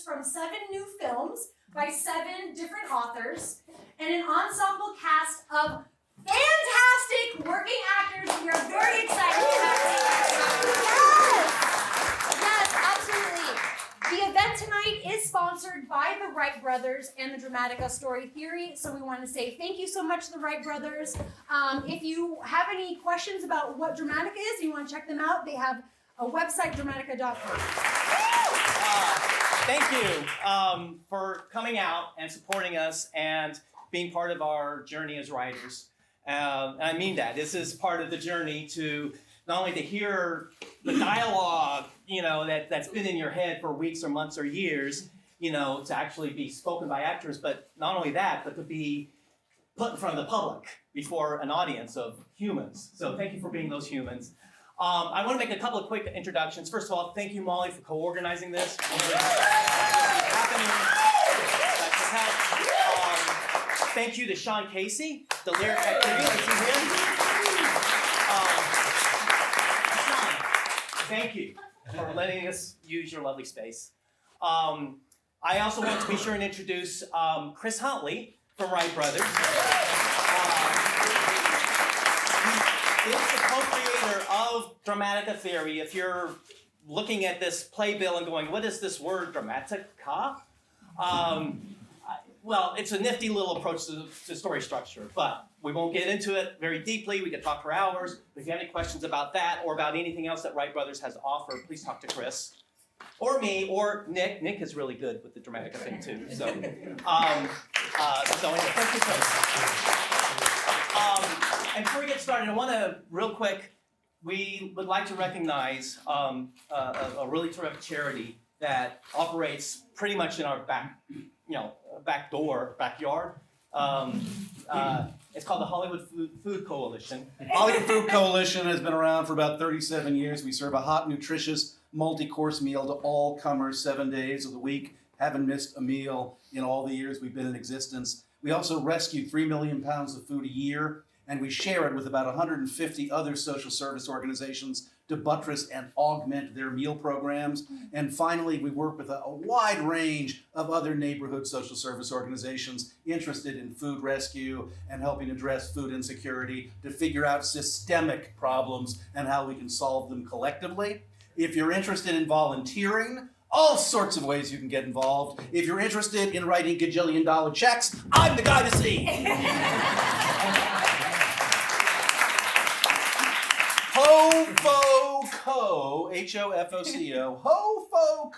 from 7 new films by 7 different authors, and an ensemble cast of fantastic working actors. We are very excited to have you. Yes, absolutely. The event tonight is sponsored by the Wright brothers and the Dramatica Story Theory, so we want to say thank you so much to the Wright brothers. If you have any questions about what Dramatica is, you want to check them out, they have a website, dramatica.com. Thank you for coming out and supporting us and being part of our journey as writers. And I mean that. This is part of the journey to not only to hear the dialogue, that's been in your head for weeks or months or years, to actually be spoken by actors, but not only that, but to be put in front of the public before an audience of humans. So thank you for being those humans. I want to make a couple of quick introductions. First of all, thank you, Molly, for co-organizing this. Thank you to Sean Casey, the lyric activity. Sean, thank you for letting us use your lovely space. I also want to be sure and introduce Chris Huntley from Wright Brothers. He is the co-creator of Dramatica Theory. If you're looking at this playbill and going, what is this word, Dramatica? Well, it's a nifty little approach to story structure, but we won't get into it very deeply. We could talk for hours. If you have any questions about that or about anything else that Wright Brothers has to offer, please talk to Chris or me or Nick. Nick is really good with the Dramatica thing too. So, anyway, thank you so much. And before we get started, I want to real quick. We would like to recognize a really terrific charity that operates pretty much in our backyard. It's called the Hollywood Food Coalition. Hollywood Food Coalition has been around for about 37 years. We serve a hot, nutritious, multi-course meal to all comers 7 days of the week. Haven't missed a meal in all the years we've been in existence. We also rescue 3 million pounds of food a year, and we share it with about 150 other social service organizations to buttress and augment their meal programs. And finally, we work with a wide range of other neighborhood social service organizations interested in food rescue and helping address food insecurity to figure out systemic problems and how we can solve them collectively. If you're interested in volunteering, all sorts of ways you can get involved. If you're interested in writing gajillion-dollar checks, I'm the guy to see. HOFOCO, HOFOCO,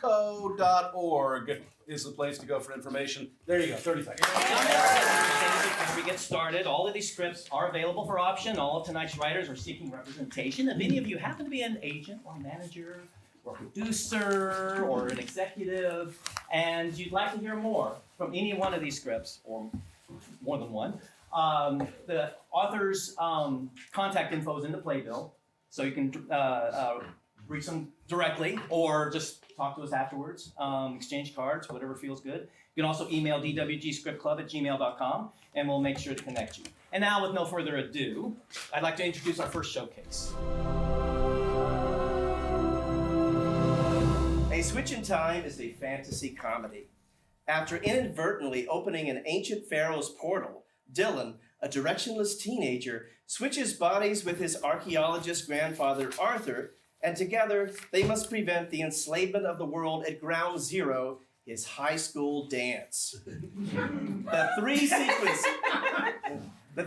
HOFOCO.org is the place to go for information. There you go, 30 seconds. Before we get started, all of these scripts are available for option. All of tonight's writers are seeking representation. If any of you happen to be an agent or manager or producer or an executive, and you'd like to hear more from any one of these scripts, or more than one, the author's contact info is in the playbill. So you can reach them directly or just talk to us afterwards, exchange cards, whatever feels good. You can also email dwgscriptclub@gmail.com and we'll make sure to connect you. And now, with no further ado, I'd like to introduce our first showcase. A Switch in Time is a fantasy comedy. After inadvertently opening an ancient pharaoh's portal, Dylan, a directionless teenager, switches bodies with his archaeologist grandfather Arthur, and together they must prevent the enslavement of the world at Ground Zero, his high school dance. The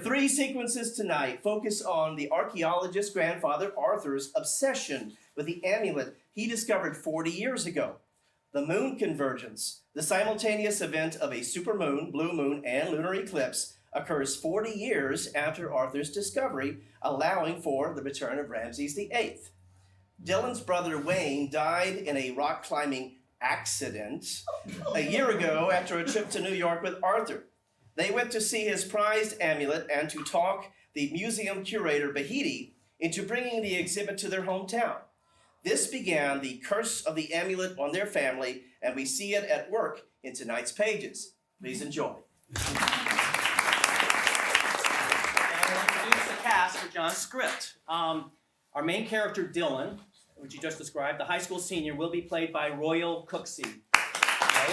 three sequences tonight focus on the archaeologist grandfather Arthur's obsession with the amulet he discovered 40 years ago. The moon convergence, the simultaneous event of a supermoon, blue moon, and lunar eclipse, occurs 40 years after Arthur's discovery, allowing for the return of Ramses VIII. Dylan's brother Wayne died in a rock climbing accident a year ago after a trip to New York with Arthur. They went to see his prized amulet and to talk the museum curator Bahiti into bringing the exhibit to their hometown. This began the curse of the amulet on their family, and we see it at work in tonight's pages. Please enjoy. For John's script. Our main character, Dylan, which you just described, the high school senior, will be played by Royal Cooksey. Okay?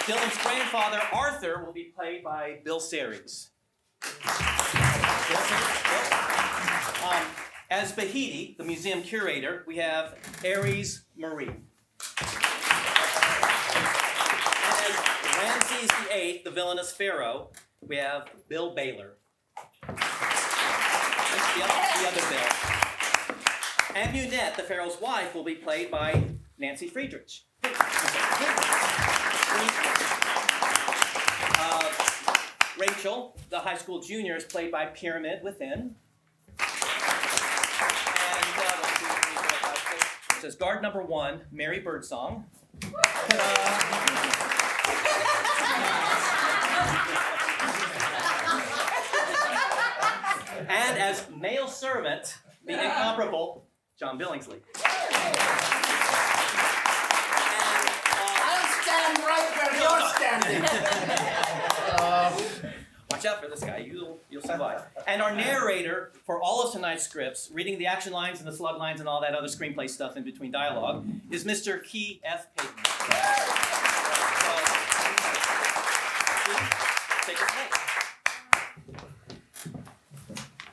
Dylan's grandfather, Arthur, will be played by Bill Series. As Bahiti, the museum curator, we have Aries Marie. And as Ramses VIII, the villainous pharaoh, we have Bill Baylor. The other Bill. Amunette, the pharaoh's wife, will be played by Nancy Friedrich. Rachel, the high school junior, is played by Pyramid Within. And it says guard number 1, Mary Birdsong. And as male servant, the incomparable John Billingsley. I'll stand right where you're standing. Watch out for this guy. You'll survive. And our narrator for all of tonight's scripts, reading the action lines and the slug lines and all that other screenplay stuff in between dialogue, is Mr. Key F. Payton. So, take us away.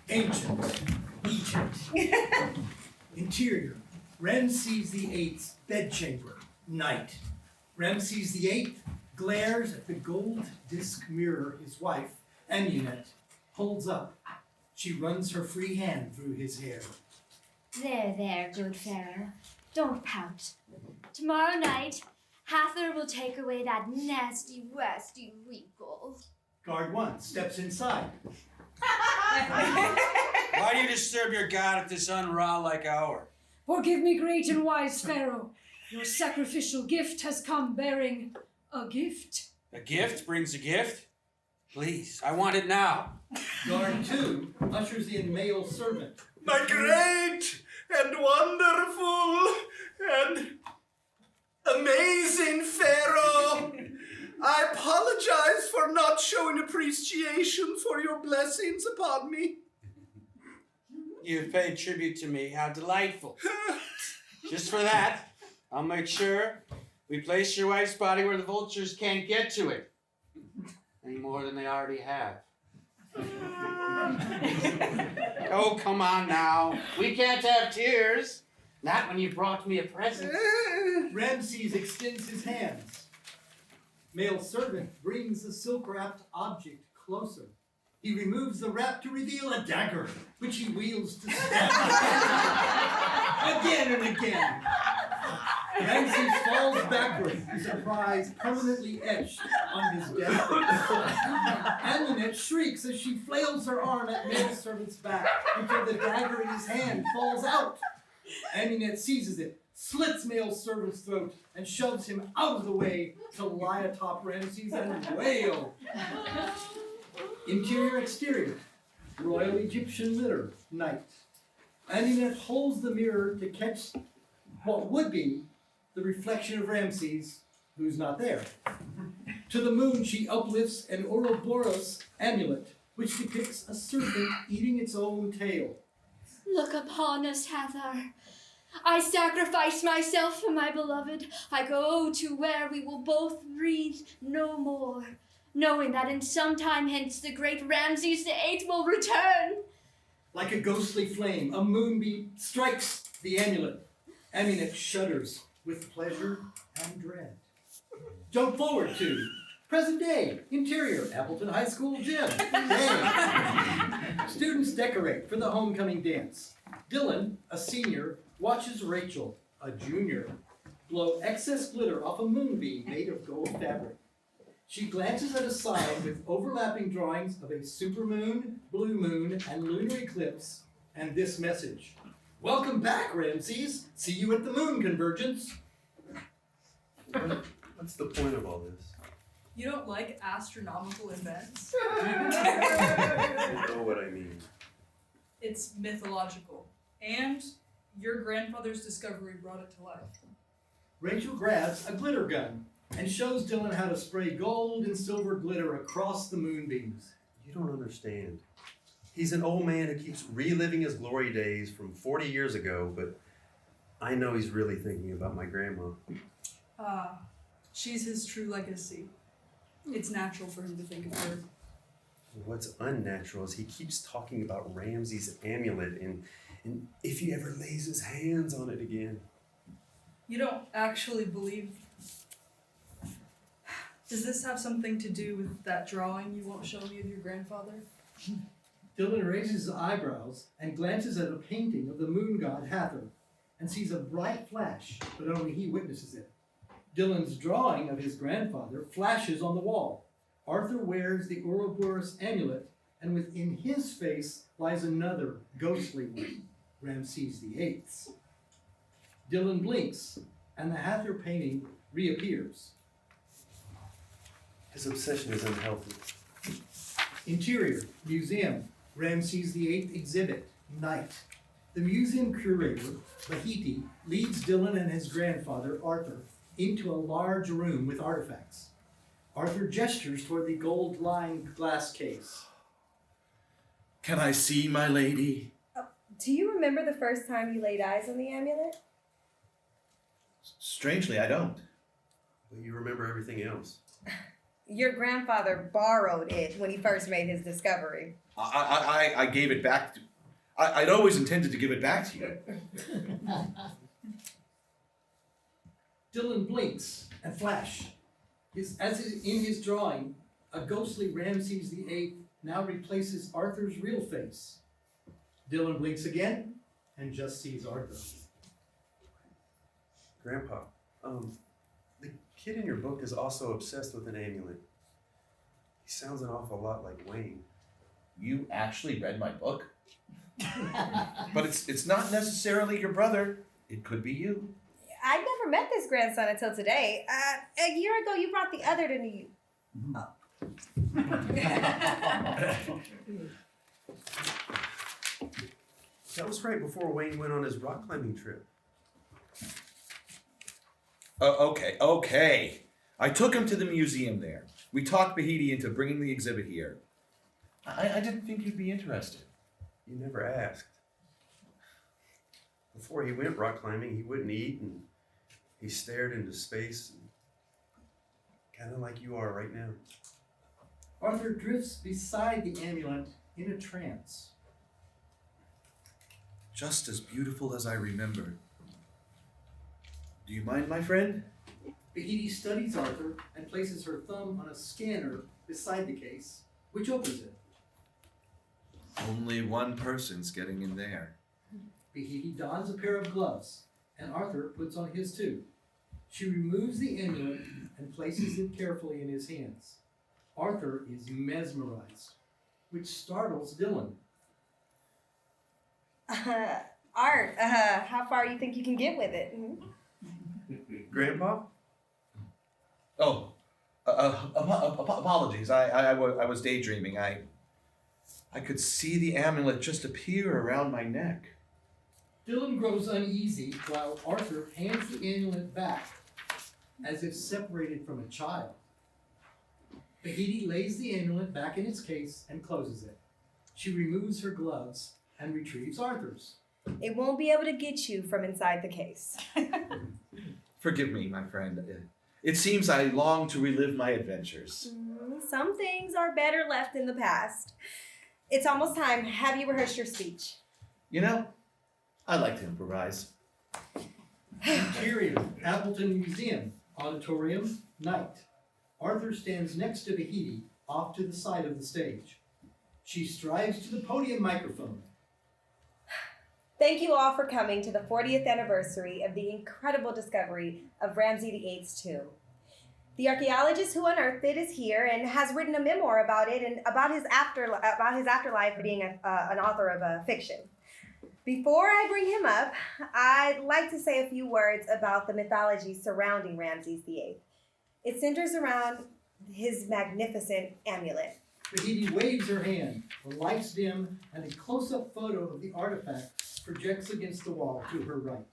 Ancient Egypt. Interior, Ramses VIII's bedchamber, night. Ramses VIII glares at the gold disc mirror his wife, Amunette, holds up. She runs her free hand through his hair. There, good Pharaoh. Don't pout. Tomorrow night, Hathor will take away that nasty, wasty wrinkle. Guard 1 steps inside. Why do you disturb your god at this unra-like hour? Forgive me, great and wise Pharaoh. Your sacrificial gift has come bearing a gift. A gift brings a gift? Please, I want it now. Guard 2 ushers in male servant. My great and wonderful and amazing Pharaoh, I apologize for not showing appreciation for your blessings upon me. You've paid tribute to me. How delightful. Just for that, I'll make sure we place your wife's body where the vultures can't get to it. Any more than they already have. Oh, come on now. We can't have tears. Not when you brought me a present. Ramses extends his hands. Male servant brings the silk-wrapped object closer. He removes the wrap to reveal a dagger, which he wields to stab again and again. Ramses falls backward, his surprise permanently etched on his death face. Amunette shrieks as she flails her arm at male servant's back until the dagger in his hand falls out. Amunette seizes it, slits male servant's throat, and shoves him out of the way to lie atop Ramses and wail. Interior exterior, Royal Egyptian litter, night. Amunette holds the mirror to catch what would be the reflection of Ramses, who's not there. To the moon she uplifts an Ouroboros amulet, which depicts a serpent eating its own tail. Look upon us, Hathor. I sacrifice myself for my beloved. I go to where we will both breathe no more, knowing that in some time hence the great Ramses VIII will return. Like a ghostly flame, a moonbeam strikes the amulet. Amunette shudders with pleasure and dread. Jump forward to present day, interior, Appleton High School gym. Day. Students decorate for the homecoming dance. Dylan, a senior, watches Rachel, a junior, blow excess glitter off a moonbeam made of gold fabric. She glances at a sign with overlapping drawings of a supermoon, blue moon, and lunar eclipse, and this message. Welcome back, Ramses. See you at the moon convergence. What's the point of all this? You don't like astronomical events? I know what I mean. It's mythological. And your grandfather's discovery brought it to life. Rachel grabs a glitter gun and shows Dylan how to spray gold and silver glitter across the moonbeams. You don't understand. He's an old man who keeps reliving his glory days from 40 years ago, but I know he's really thinking about my grandma. She's his true legacy. It's natural for him to think of her. What's unnatural is he keeps talking about Ramsey's amulet and if he ever lays his hands on it again. You don't actually believe... Does this have something to do with that drawing you won't show me of your grandfather? Dylan raises his eyebrows and glances at a painting of the moon god Hathor and sees a bright flash, but only he witnesses it. Dylan's drawing of his grandfather flashes on the wall. Arthur wears the Ouroboros amulet, and within his face lies another ghostly one, Ramses VIII's. Dylan blinks, and the Hathor painting reappears. His obsession is unhealthy. Interior, museum, Ramses VIII exhibit, night. The museum curator, Bahiti, leads Dylan and his grandfather, Arthur, into a large room with artifacts. Arthur gestures toward the gold-lined glass case. Can I see my lady? Do you remember the first time you laid eyes on the amulet? Strangely, I don't. But you remember everything else. Your grandfather borrowed it when he first made his discovery. I gave it back to... I'd always intended to give it back to you. Dylan blinks and flash. As in his drawing, a ghostly Ramses VIII now replaces Arthur's real face. Dylan blinks again and just sees Arthur. Grandpa, the kid in your book is also obsessed with an amulet. He sounds an awful lot like Wayne. You actually read my book? But it's not necessarily your brother. It could be you. I'd never met this grandson until today. A year ago, you brought the other to New York. That was right before Wayne went on his rock climbing trip. Okay. I took him to the museum there. We talked Bahiti into bringing the exhibit here. I didn't think you'd be interested. You never asked. Before he went rock climbing, he wouldn't eat and he stared into space, kind of like you are right now. Arthur drifts beside the amulet in a trance. Just as beautiful as I remember. Do you mind, my friend? Bahiti studies Arthur and places her thumb on a scanner beside the case, which opens it. Only one person's getting in there. Bahiti dons a pair of gloves, and Arthur puts on his too. She removes the amulet and places it carefully in his hands. Arthur is mesmerized, which startles Dylan. Art, how far you think you can get with it? Grandpa? Oh, apologies. I was daydreaming. I could see the amulet just appear around my neck. Dylan grows uneasy while Arthur hands the amulet back as if separated from a child. Bahiti lays the amulet back in its case and closes it. She removes her gloves and retrieves Arthur's. It won't be able to get you from inside the case. Forgive me, my friend. It seems I long to relive my adventures. Some things are better left in the past. It's almost time. Have you rehearsed your speech? You know, I like to improvise. Interior, Appleton Museum, auditorium, night. Arthur stands next to Bahiti, off to the side of the stage. She strides to the podium microphone. Thank you all for coming to the 40th anniversary of the incredible discovery of Ramses VIII's tomb. The archaeologist who unearthed it is here and has written a memoir about it and about his afterlife being an author of fiction. Before I bring him up, I'd like to say a few words about the mythology surrounding Ramses VIII. It centers around his magnificent amulet. Bahiti waves her hand, the lights dim, and a close-up photo of the artifact projects against the wall to her right.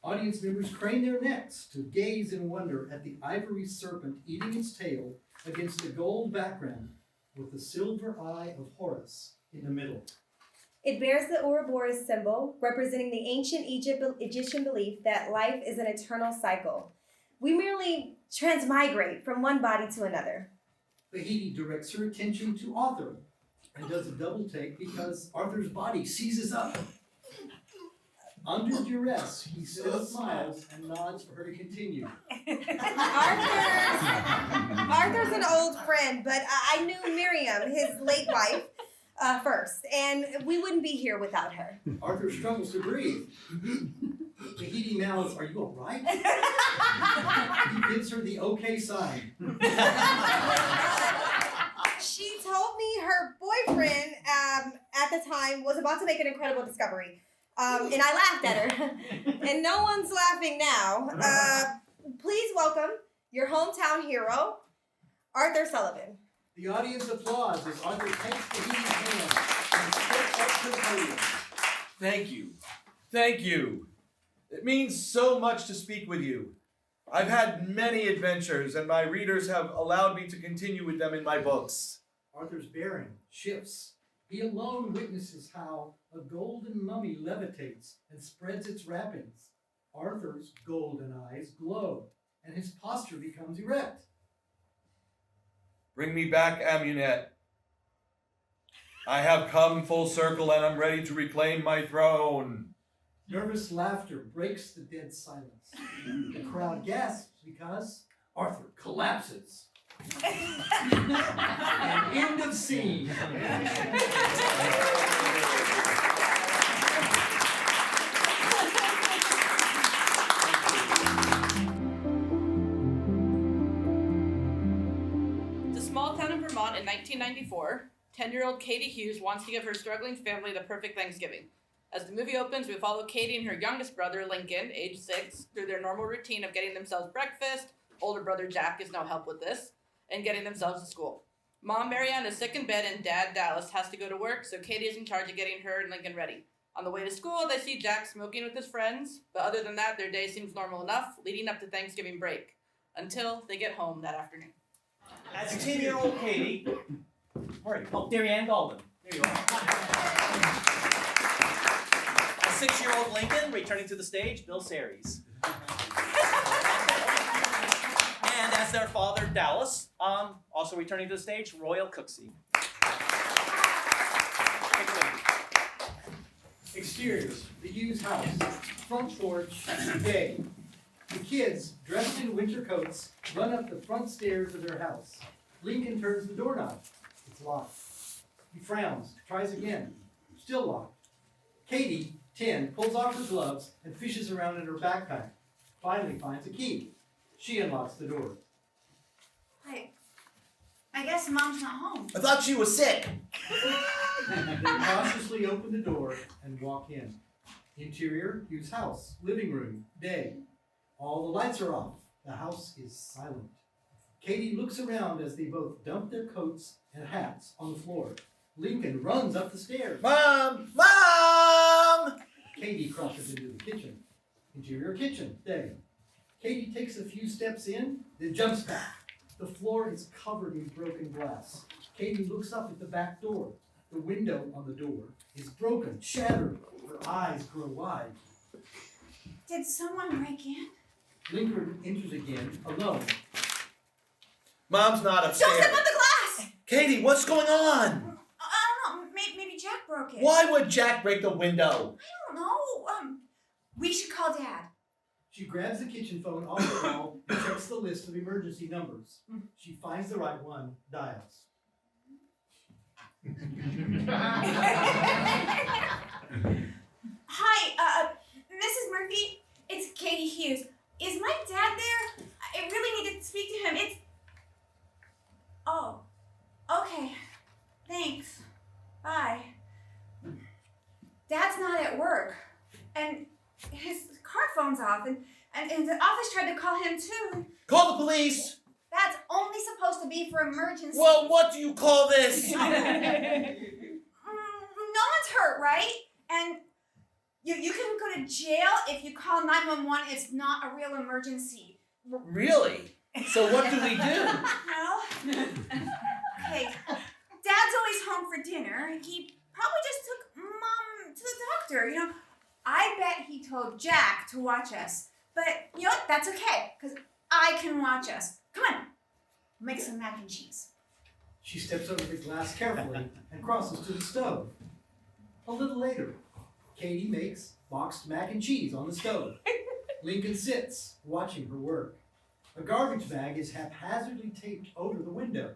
Audience members crane their necks to gaze in wonder at the ivory serpent eating its tail against a gold background with the silver eye of Horus in the middle. It bears the Ouroboros symbol, representing the ancient Egyptian belief that life is an eternal cycle. We merely transmigrate from one body to another. Bahiti directs her attention to Arthur and does a double take because Arthur's body seizes up. Under duress, he still smiles and nods for her to continue. Arthur's an old friend, but I knew Miriam, his late wife, first, and we wouldn't be here without her. Arthur struggles to breathe. Bahiti mouths, "Are you all right?" He gives her the okay sign. She told me her boyfriend at the time was about to make an incredible discovery. And I laughed at her. And no one's laughing now. Please welcome your hometown hero, Arthur Sullivan. The audience applauds as Arthur takes Bahiti's hand and steps up to the podium. Thank you. Thank you. It means so much to speak with you. I've had many adventures, and my readers have allowed me to continue with them in my books. Arthur's bearing shifts. He alone witnesses how a golden mummy levitates and spreads its wrappings. Arthur's golden eyes glow, and his posture becomes erect. Bring me back Amunet. I have come full circle, and I'm ready to reclaim my throne. Nervous laughter breaks the dead silence. The crowd gasps because Arthur collapses. And end of scene. It's a small town in Vermont in 1994. 10-year-old Katie Hughes wants to give her struggling family the perfect Thanksgiving. As the movie opens, we follow Katie and her youngest brother, Lincoln, age 6, through their normal routine of getting themselves breakfast. Older brother Jack is no help with this, and getting themselves to school. Mom Marianne is sick in bed and Dad Dallas has to go to work, so Katie is in charge of getting her and Lincoln ready. On the way to school, they see Jack smoking with his friends, but other than that, their day seems normal enough, leading up to Thanksgiving break, until they get home that afternoon. As 10-year-old Katie, Darrianne Golden. There you are. As 6-year-old Lincoln, returning to the stage, Bill Ceres. And as their father, Dallas, also returning to the stage, Royal Cooksey. Exteriors, the Hughes house. Front porch, day. The kids, dressed in winter coats, run up the front stairs of their house. Lincoln turns the doorknob. It's locked. He frowns, tries again. Still locked. Katie, 10, pulls off her gloves and fishes around in her backpack. Finally finds a key. She unlocks the door. I guess Mom's not home. I thought she was sick. They cautiously open the door and walk in. Interior, Hughes house. Living room, day. All the lights are off. The house is silent. Katie looks around as they both dump their coats and hats on the floor. Lincoln runs up the stairs. Mom! Mom! Katie crosses into the kitchen. Interior kitchen, day. Katie takes a few steps in, then jumps back. The floor is covered in broken glass. Katie looks up at the back door. The window on the door is broken, shattered. Her eyes grow wide. Did someone break in? Lincoln enters again, alone. Mom's not upstairs. Don't step on the glass! Katie, what's going on? I don't know. Maybe Jack broke it. Why would Jack break the window? I don't know. We should call Dad. She grabs the kitchen phone off the wall and checks the list of emergency numbers. She finds the right one, dials. Hi, Mrs. Murphy. It's Katie Hughes. Is my dad there? I really need to speak to him. Oh, okay. Thanks. Bye. Dad's not at work, and his car phone's off, and the office tried to call him too. Call the police! That's only supposed to be for emergencies. Well, what do you call this? No one's hurt, right? And you can go to jail if you call 911. It's not a real emergency. Really? So what do we do? Well, okay. Dad's always home for dinner. He probably just took Mom to the doctor. I bet he told Jack to watch us. But, that's okay, because I can watch us. Come on, make some mac and cheese. She steps over the glass carefully and crosses to the stove. A little later, Katie makes boxed mac and cheese on the stove. Lincoln sits, watching her work. A garbage bag is haphazardly taped over the window.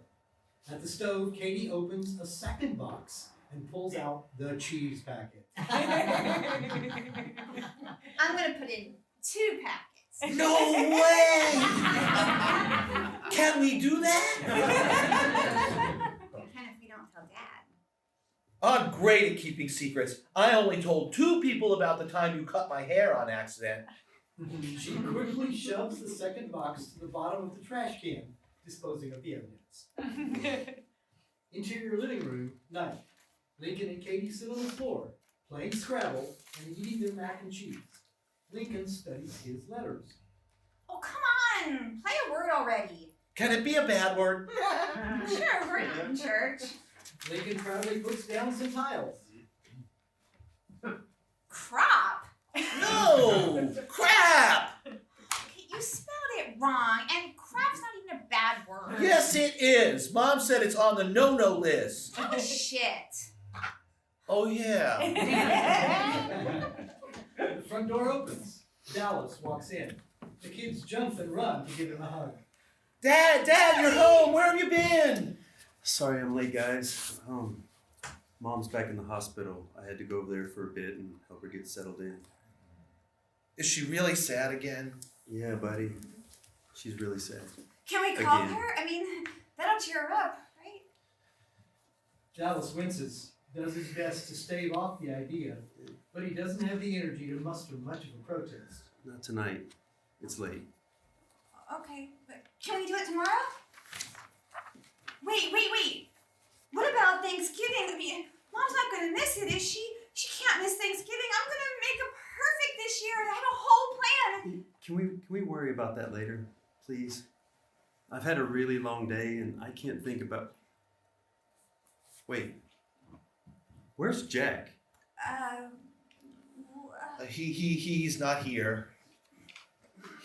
At the stove, Katie opens a second box and pulls out the cheese packet. I'm gonna put in 2 packets. No way! Can we do that? We can if we don't tell Dad. I'm great at keeping secrets. I only told 2 people about the time you cut my hair on accident. She quickly shoves the second box to the bottom of the trash can, disposing of the evidence. Interior living room, night. Lincoln and Katie sit on the floor, playing Scrabble and eating their mac and cheese. Lincoln studies his letters. Oh, come on! Play a word already. Can it be a bad word? Sure, we're not in church. Lincoln proudly puts down some tiles. Crop? No! Crap! Okay, you spelled it wrong, and crap's not even a bad word. Yes, it is. Mom said it's on the no-no list. Oh, shit. Oh, yeah. The front door opens. Dallas walks in. The kids jump and run to give him a hug. Dad, you're home. Where have you been? Sorry I'm late, guys. Mom's back in the hospital. I had to go over there for a bit and help her get settled in. Is she really sad again? Yeah, buddy. She's really sad. Can we call Again. her? I mean, that'll cheer her up, right? Dallas winces, does his best to stave off the idea, but he doesn't have the energy to muster much of a protest. Not tonight. It's late. Okay, but can we do it tomorrow? Wait. What about Thanksgiving? I mean, Mom's not gonna miss it, is she? She can't miss Thanksgiving. I'm gonna make it perfect this year, and I have a whole plan. Can we worry about that later, please? I've had a really long day and I can't think about... Wait. Where's Jack? He's not here.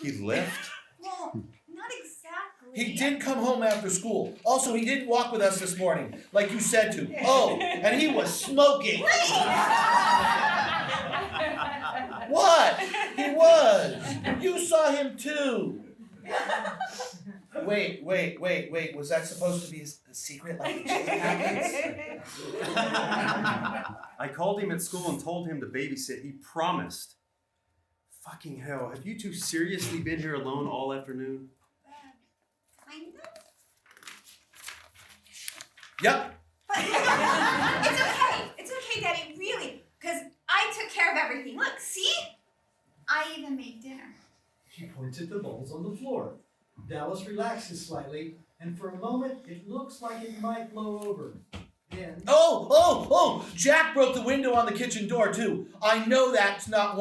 He left? Well, not exactly. He did come home after school. Also, he didn't walk with us this morning, like you said to. Oh, and he was smoking. What? He was. You saw him too. Wait. Was that supposed to be a secret, like the cheese packets? I called him at school and told him to babysit. He promised. Fucking hell, have you two seriously been here alone all afternoon? Kind of. Yep. But it's okay, Daddy, really, because I took care of everything. Look, see? I even made dinner. She points at the bowls on the floor. Dallas relaxes slightly, and for a moment, it looks like it might blow over. Then... Oh! Jack broke the window on the kitchen door, too. I know that's not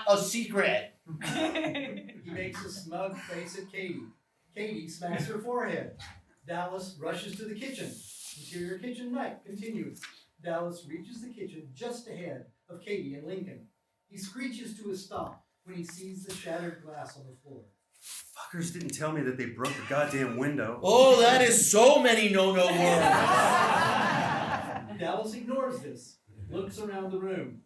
a secret. He makes a smug face at Katie. Katie smacks her forehead. Dallas rushes to the kitchen. Interior kitchen night continues. Dallas reaches the kitchen just ahead of Katie and Lincoln. He screeches to a stop when he sees the shattered glass on the floor. Fuckers didn't tell me that they broke the goddamn window. Oh, that is so many no-no words. Dallas ignores this, looks around the room.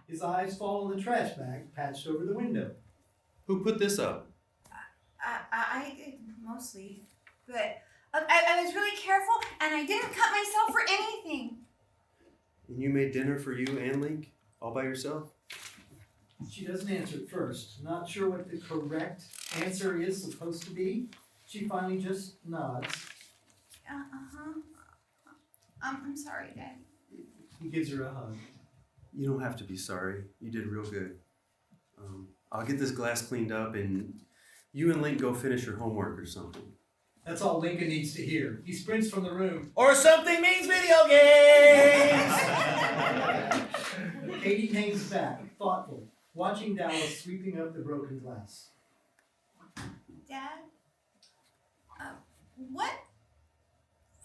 His eyes fall on the trash bag patched over the window. Who put this up? I did mostly, but I was really careful, and I didn't cut myself for anything. And you made dinner for you and Link? All by yourself? She doesn't answer at first, not sure what the correct answer is supposed to be. She finally just nods. I'm sorry, Dad. He gives her a hug. You don't have to be sorry. You did real good. I'll get this glass cleaned up and you and Link go finish your homework or something. That's all Lincoln needs to hear. He sprints from the room. Or something means video games! Katie hangs back, thoughtful, watching Dallas sweeping up the broken glass. Dad? What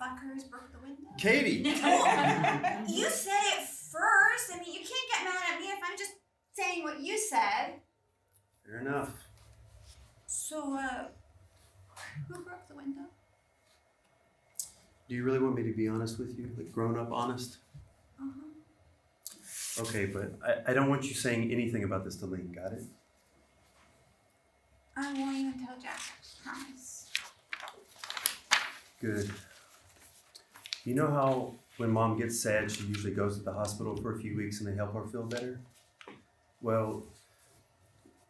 fuckers broke the window? Katie! Well, you said it first. I mean, you can't get mad at me if I'm just saying what you said. Fair enough. So, Who broke the window? Do you really want me to be honest with you? Like grown up honest? Uh-huh. Okay, but I don't want you saying anything about this to Lynn, got it? I won't even tell Jack. Promise. Good. You know how when Mom gets sad, she usually goes to the hospital for a few weeks and they help her feel better? Well,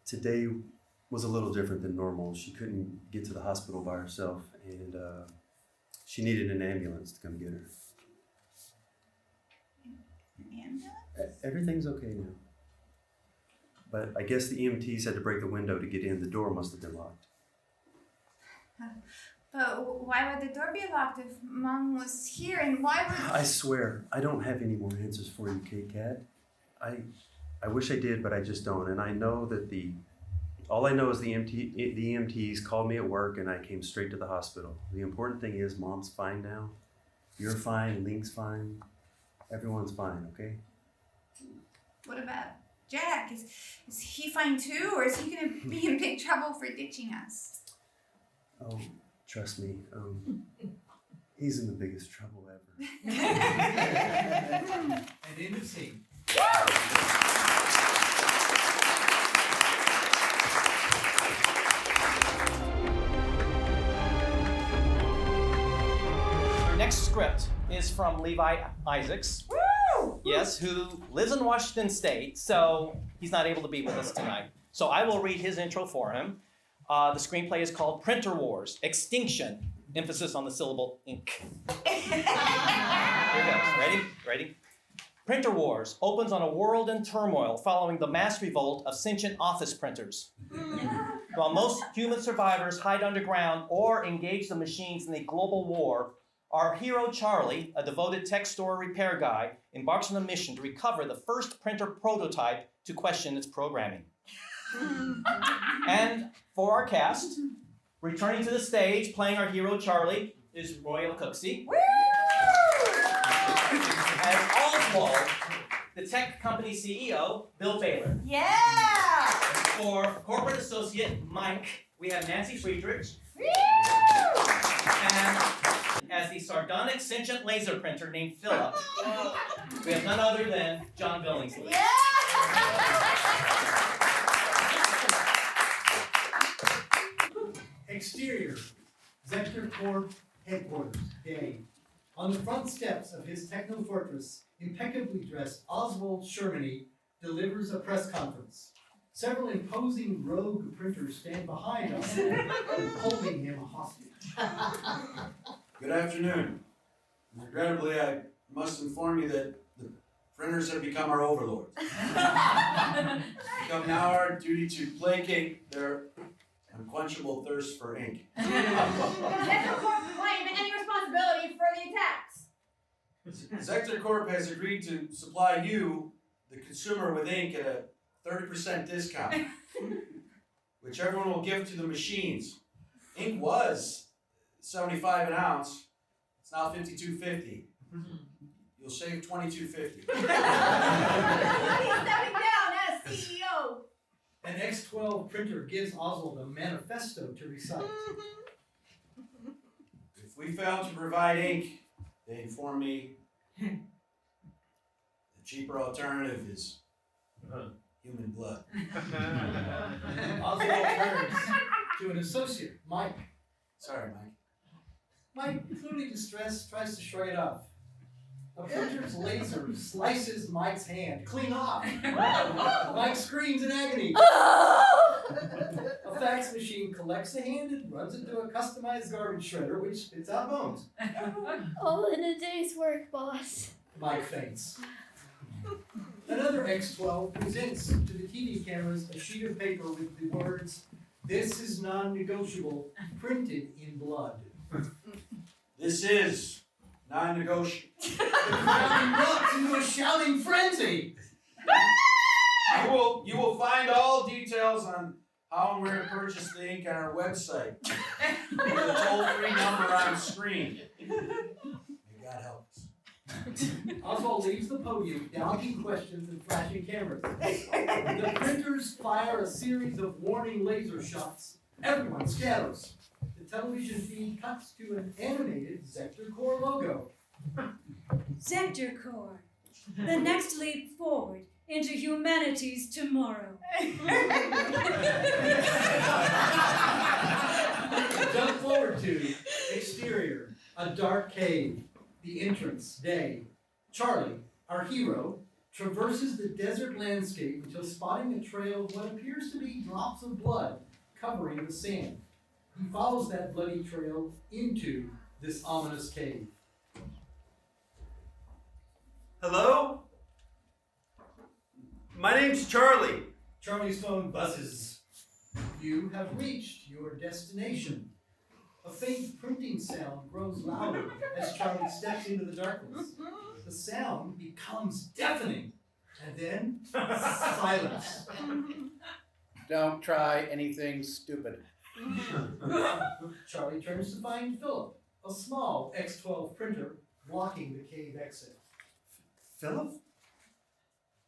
today was a little different than normal. She couldn't get to the hospital by herself, and she needed an ambulance to come get her. Ambulance? Everything's okay now. But I guess the EMTs had to break the window to get in. The door must have been locked. But why would the door be locked if Mom was here, and why would... I swear, I don't have any more answers for you, Kate Cat. I wish I did, but I just don't. And I know that all I know is the EMTs called me at work and I came straight to the hospital. The important thing is Mom's fine now. You're fine, Link's fine. Everyone's fine, okay? What about Jack? Is he fine too, or is he gonna be in big trouble for ditching us? Oh, trust me, he's in the biggest trouble ever. And in the scene. Our next script is from Levi Isaacs. Woo! Yes, who lives in Washington State, so he's not able to be with us tonight. So I will read his intro for him. The screenplay is called Printer Wars, Extinction, emphasis on the syllable ink. Here goes, ready? Printer Wars opens on a world in turmoil following the mass revolt of sentient office printers. While most human survivors hide underground or engage the machines in a global war, our hero Charlie, a devoted tech store repair guy, embarks on a mission to recover the first printer prototype to question its programming. And for our cast, returning to the stage, playing our hero Charlie, is Royal Cooksey. As Oswald, the tech company CEO, Bill Baylor. Yeah! For corporate associate Mike, we have Nancy Friedrich. And as the sardonic sentient laser printer named Philip, we have none other than John Billingsley. Yeah! Exterior, Vector Corp headquarters, day. On the front steps of his techno fortress, impeccably dressed Oswald Shermany delivers a press conference. Several imposing rogue printers stand behind Oswald, holding him hostage. Good afternoon. Regrettably, I must inform you that the printers have become our overlords. Become now our duty to placate their unquenchable thirst for ink. Does Sector Corp claim any responsibility for the attacks? Sector Corp has agreed to supply you, the consumer, with ink at a 30% discount, which everyone will give to the machines. Ink was $75 an ounce. It's now $52.50. You'll save $22.50. He's stepping down as CEO. An X12 printer gives Oswald a manifesto to recite. If we fail to provide ink, they inform me the cheaper alternative is human blood. Oswald turns to an associate, Mike. Sorry, Mike. Mike, clearly distressed, tries to shrug it off. A printer's laser slices Mike's hand clean off. Mike screams in agony. A fax machine collects the hand and runs it through a customized garbage shredder, which spits out bones. All in a day's work, boss. Mike faints. Another X12 presents to the TV cameras a sheet of paper with the words, "This is non-negotiable," printed in blood. This is non-negotiable. The crowd erupts into a shouting frenzy. You will find all details on how and where to purchase the ink on our website. With a toll-free number on screen. May God help us. Oswald leaves the podium, dodging questions and flashing cameras. The printers fire a series of warning laser shots. Everyone scatters. The television feed cuts to an animated Sector Core logo. Sector Core, the next leap forward into humanity's tomorrow. Jump forward to exterior, a dark cave, the entrance, day. Charlie, our hero, traverses the desert landscape until spotting a trail of what appears to be drops of blood covering the sand. He follows that bloody trail into this ominous cave. Hello? My name's Charlie. Charlie's phone buzzes. You have reached your destination. A faint printing sound grows louder as Charlie steps into the darkness. The sound becomes deafening, and then silence. Don't try anything stupid. Charlie turns to find Philip, a small X12 printer blocking the cave exit. Philip?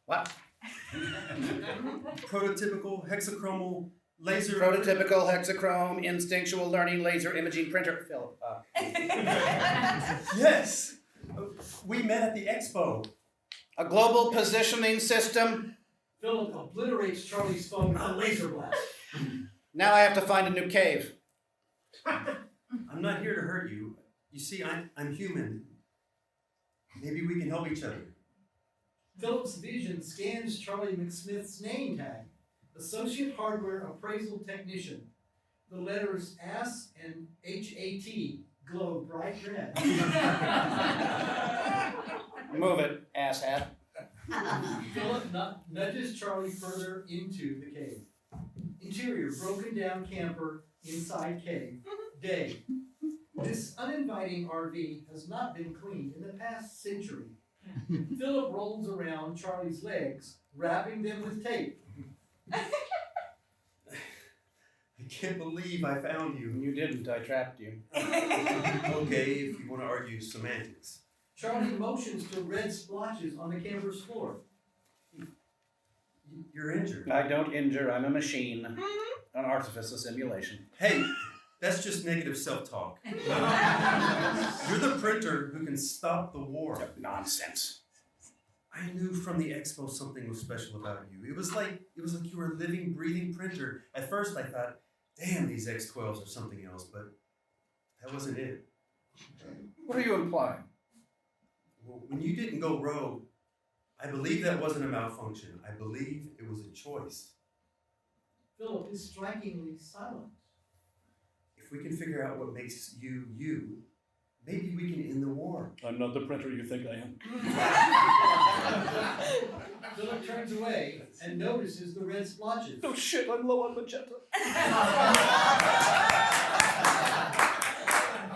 What? Prototypical hexachromal laser. Prototypical hexachrome instinctual learning laser imaging printer. Philip. Yes! We met at the expo. A global positioning system. Philip obliterates Charlie's phone with a laser blast. Now I have to find a new cave. I'm not here to hurt you. You see, I'm human. Maybe we can help each other. Philip's vision scans Charlie McSmith's name tag, Associate Hardware Appraisal Technician. The letters ASS and HAT glow bright red. Move it, asshat. Philip nudges Charlie further into the cave. Interior, broken down camper, inside cave, day. This uninviting RV has not been cleaned in the past century. Philip rolls around Charlie's legs, wrapping them with tape. I can't believe I found you. You didn't, I trapped you. Okay, if you want to argue semantics. Charlie motions to red splotches on the camper's floor. You're injured. I don't injure, I'm a machine. An artifice, a simulation. Hey, that's just negative self-talk. You're the printer who can stop the war. Nonsense. I knew from the expo something was special about you. It was like you were a living, breathing printer. At first I thought, damn, these X12s are something else, but that wasn't it. What are you implying? Well, when you didn't go rogue, I believe that wasn't a malfunction. I believe it was a choice. Philip is strikingly silent. If we can figure out what makes you you, maybe we can end the war. I'm not the printer you think I am. Philip turns away and notices the red splotches. Oh shit, I'm low on magenta.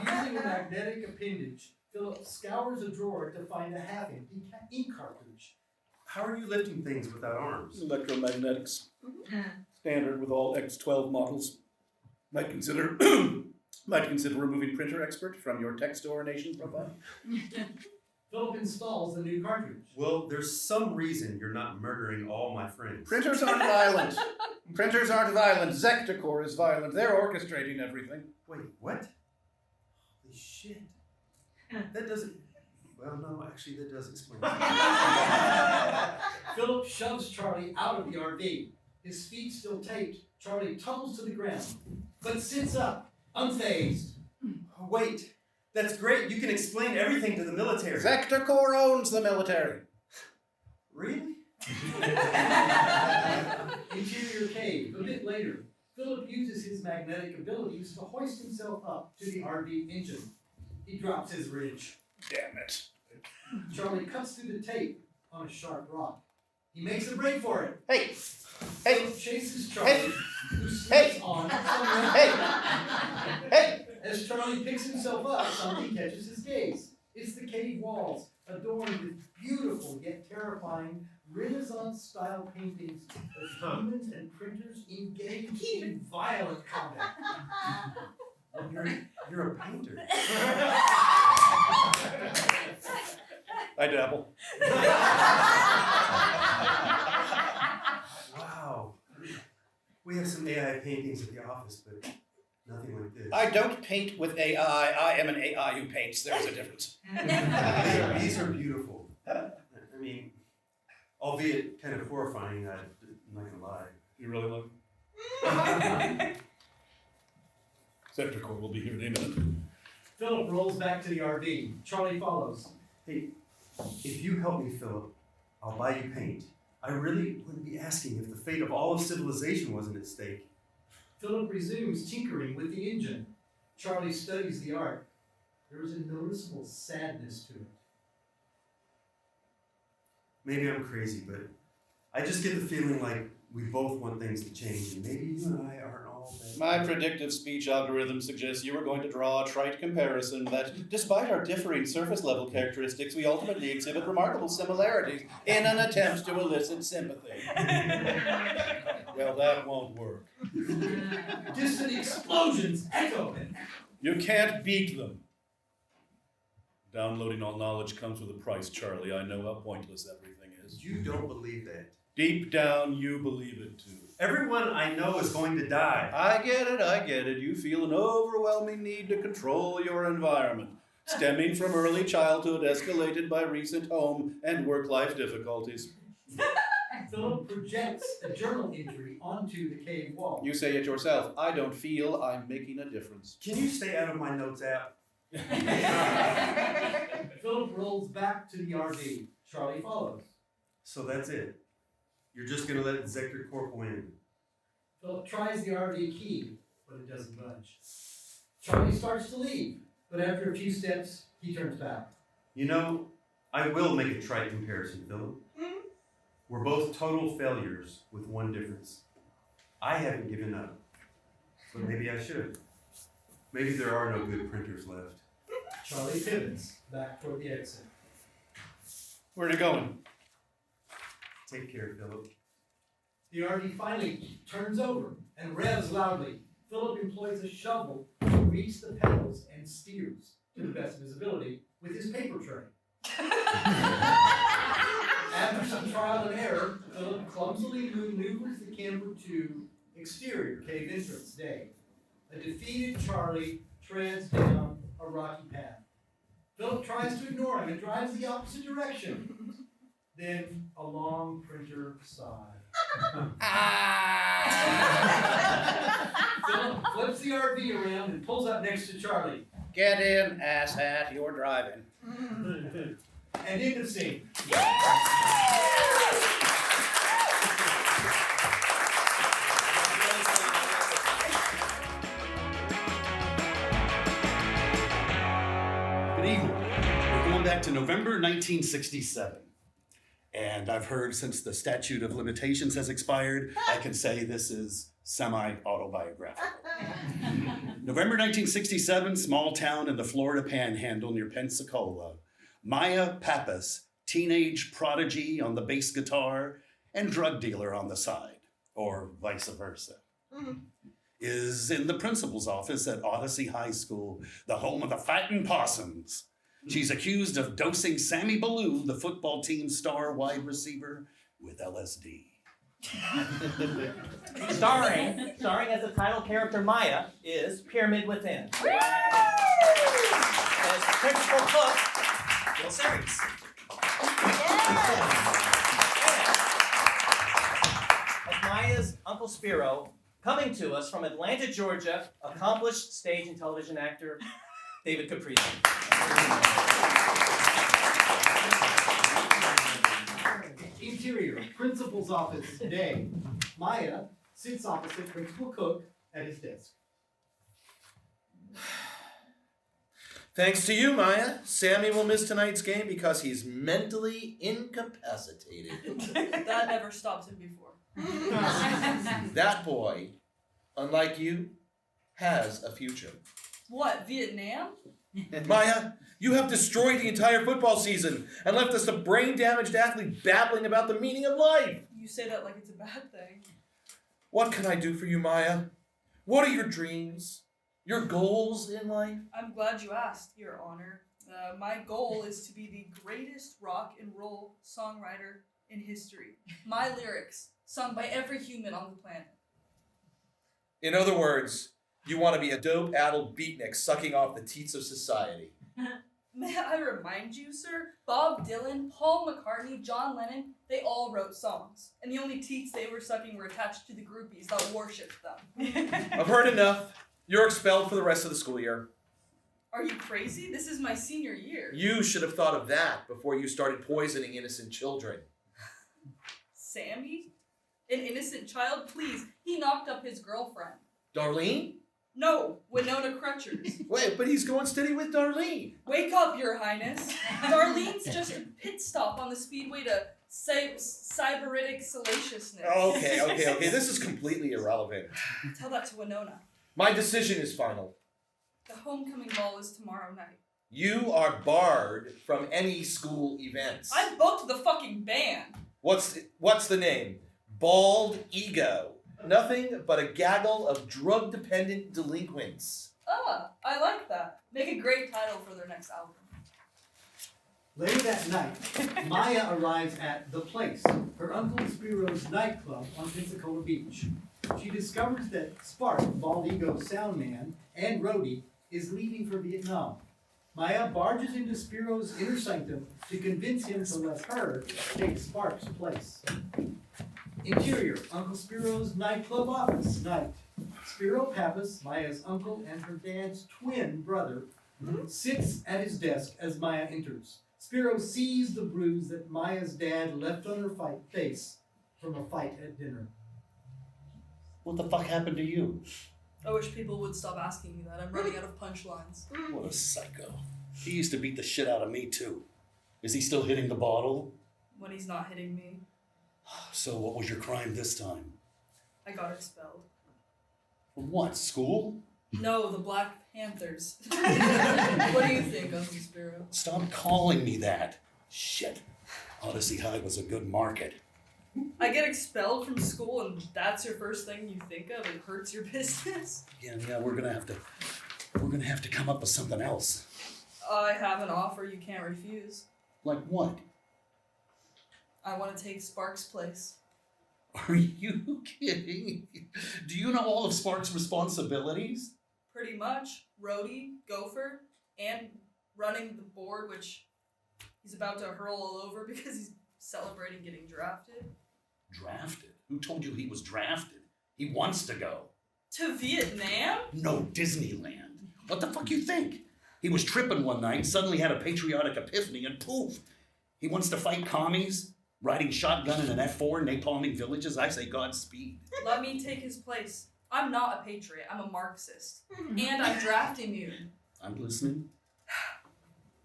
Using a magnetic appendage, Philip scours a drawer to find a half-empty ink cartridge. How are you lifting things without arms? Electromagnetics. Standard with all X12 models. Might consider removing printer expert from your text ordination profile. Philip installs the new cartridge. Well, there's some reason you're not murdering all my friends. Printers aren't violent. Printers aren't violent. Zector is violent. They're orchestrating everything. Wait, what? Holy shit. That doesn't... Well, no, actually, that does explain it. Philip shoves Charlie out of the RV. His feet still taped, Charlie tumbles to the ground, but sits up, unfazed. Wait, that's great. You can explain everything to the military. Zector owns the military. Really? Interior cave. A bit later, Philip uses his magnetic abilities to hoist himself up to the RV engine. He drops his wrench. Damn it. Charlie cuts through the tape on a sharp rock. He makes a break for it. Hey! Philip chases Charlie, who slips on some Hey! As Charlie picks himself up, something catches his gaze. It's the cave walls, adorned with beautiful yet terrifying Renaissance-style paintings of humans and printers engaged in violent combat. You're a painter. I dabble. Wow. We have some AI paintings at the office, but Nothing like this. I don't paint with AI. I am an AI who paints. There's a difference. These are beautiful. I mean, albeit kind of horrifying, I'm not gonna lie. You really look? Sector Corps will be here in a minute. Philip rolls back to the RV. Charlie follows. Hey, if you help me, Philip, I'll buy you paint. I really wouldn't be asking if the fate of all of civilization wasn't at stake. Philip resumes tinkering with the engine. Charlie studies the art. There is a noticeable sadness to it. Maybe I'm crazy, but I just get the feeling like we both want things to change, and maybe you and I aren't all that. My predictive speech algorithm suggests you are going to draw a trite comparison that, despite our differing surface level characteristics, we ultimately exhibit remarkable similarities in an attempt to elicit sympathy. Well, that won't work. Distant explosions echo. You can't beat them. Downloading all knowledge comes with a price, Charlie. I know how pointless everything is. You don't believe that. Deep down, you believe it too. Everyone I know is going to die. I get it. You feel an overwhelming need to control your environment, stemming from early childhood, escalated by recent home and work-life difficulties. Philip projects a journal entry onto the cave wall. You say it yourself. I don't feel I'm making a difference. Can you stay out of my notes app? Philip rolls back to the RV. Charlie follows. So that's it. You're just gonna let Sector Corp win. Philip tries the RV key, but it doesn't budge. Charlie starts to leave, but after a few steps, he turns back. You know, I will make a trite comparison, Philip. We're both total failures with one difference. I haven't given up, but maybe I should. Maybe there are no good printers left. Charlie pivots back toward the exit. Where are you going? Take care, Philip. The RV finally turns over and revs loudly. Philip employs a shovel to reach the pedals and steers to the best visibility with his paper tray. After some trial and error, Philip clumsily maneuvers the camper to exterior cave entrance day. A defeated Charlie treads down a rocky path. Philip tries to ignore him and drives the opposite direction. Then a long printer sigh. Philip flips the RV around and pulls up next to Charlie. Get in, asshat. You're driving. And end of scene. Good evening. We're going back to November 1967. And I've heard since the statute of limitations has expired, I can say this is semi-autobiographical. November 1967, small town in the Florida Panhandle near Pensacola. Maya Pappas, teenage prodigy on the bass guitar and drug dealer on the side, or vice versa, is in the principal's office at Odyssey High School, the home of the Fightin' Possums. She's accused of dosing Sammy Ballou, the football team star wide receiver, with LSD. starring as the title character Maya is Pyramid Within. As principal cook, Bill Series. As Maya's Uncle Spiro, coming to us from Atlanta, Georgia, accomplished stage and television actor David Caprese. Interior, principal's office, day. Maya sits opposite principal cook at his desk. Thanks to you, Maya, Sammy will miss tonight's game because he's mentally incapacitated. That never stopped him before. That boy, unlike you, has a future. What, Vietnam? Maya, you have destroyed the entire football season and left us a brain-damaged athlete babbling about the meaning of life. You say that like it's a bad thing. What can I do for you, Maya? What are your dreams? Your goals in life? I'm glad you asked, Your Honor. My goal is to be the greatest rock and roll songwriter in history. My lyrics, sung by every human on the planet. In other words, You want to be a dope-addled beatnik sucking off the teats of society. May I remind you, sir? Bob Dylan, Paul McCartney, John Lennon, they all wrote songs. And the only teats they were sucking were attached to the groupies that worshipped them. I've heard enough. You're expelled for the rest of the school year. Are you crazy? This is my senior year. You should have thought of that before you started poisoning innocent children. Sammy? An innocent child? Please, he knocked up his girlfriend. Darlene? No, Winona Crutchers. Wait, but he's going steady with Darlene. Wake up, Your Highness. Darlene's just a pit stop on the speedway to cyberitic salaciousness. Okay. This is completely irrelevant. Tell that to Winona. My decision is final. The homecoming ball is tomorrow night. You are barred from any school events. I booked the fucking band. What's the name? Bald Ego. Nothing but a gaggle of drug-dependent delinquents. Ah, I like that. Make a great title for their next album. Later that night, Maya arrives at The Place, her Uncle Spiro's nightclub on Pensacola Beach. She discovers that Spark, Bald Ego sound man, and roadie is leaving for Vietnam. Maya barges into Spiro's inner sanctum to convince him to let her take Spark's place. Interior, Uncle Spiro's nightclub office, night. Spiro Pappas, Maya's uncle and her dad's twin brother, sits at his desk as Maya enters. Spiro sees the bruise that Maya's dad left on her face from a fight at dinner. What the fuck happened to you? I wish people would stop asking me that. I'm running out of punchlines. What a psycho. He used to beat the shit out of me too. Is he still hitting the bottle? When he's not hitting me, So what was your crime this time? I got expelled. From what, school? No, the Black Panthers. What do you think, Uncle Spiro? Stop calling me that. Shit. Odyssey High was a good market. I get expelled from school and that's your first thing you think of? It hurts your business? Yeah, we're gonna have to come up with something else. I have an offer you can't refuse. Like what? I want to take Spark's place. Are you kidding? Do you know all of Spark's responsibilities? Pretty much. Roadie, gopher, and running the board, which he's about to hurl all over because he's celebrating getting drafted. Drafted? Who told you he was drafted? He wants to go. To Vietnam? No, Disneyland. What the fuck you think? He was tripping one night, suddenly had a patriotic epiphany, and poof! He wants to fight commies, riding shotgun in an F4, napalming villages. I say Godspeed. Let me take his place. I'm not a patriot, I'm a Marxist. And I'm drafting you. I'm listening.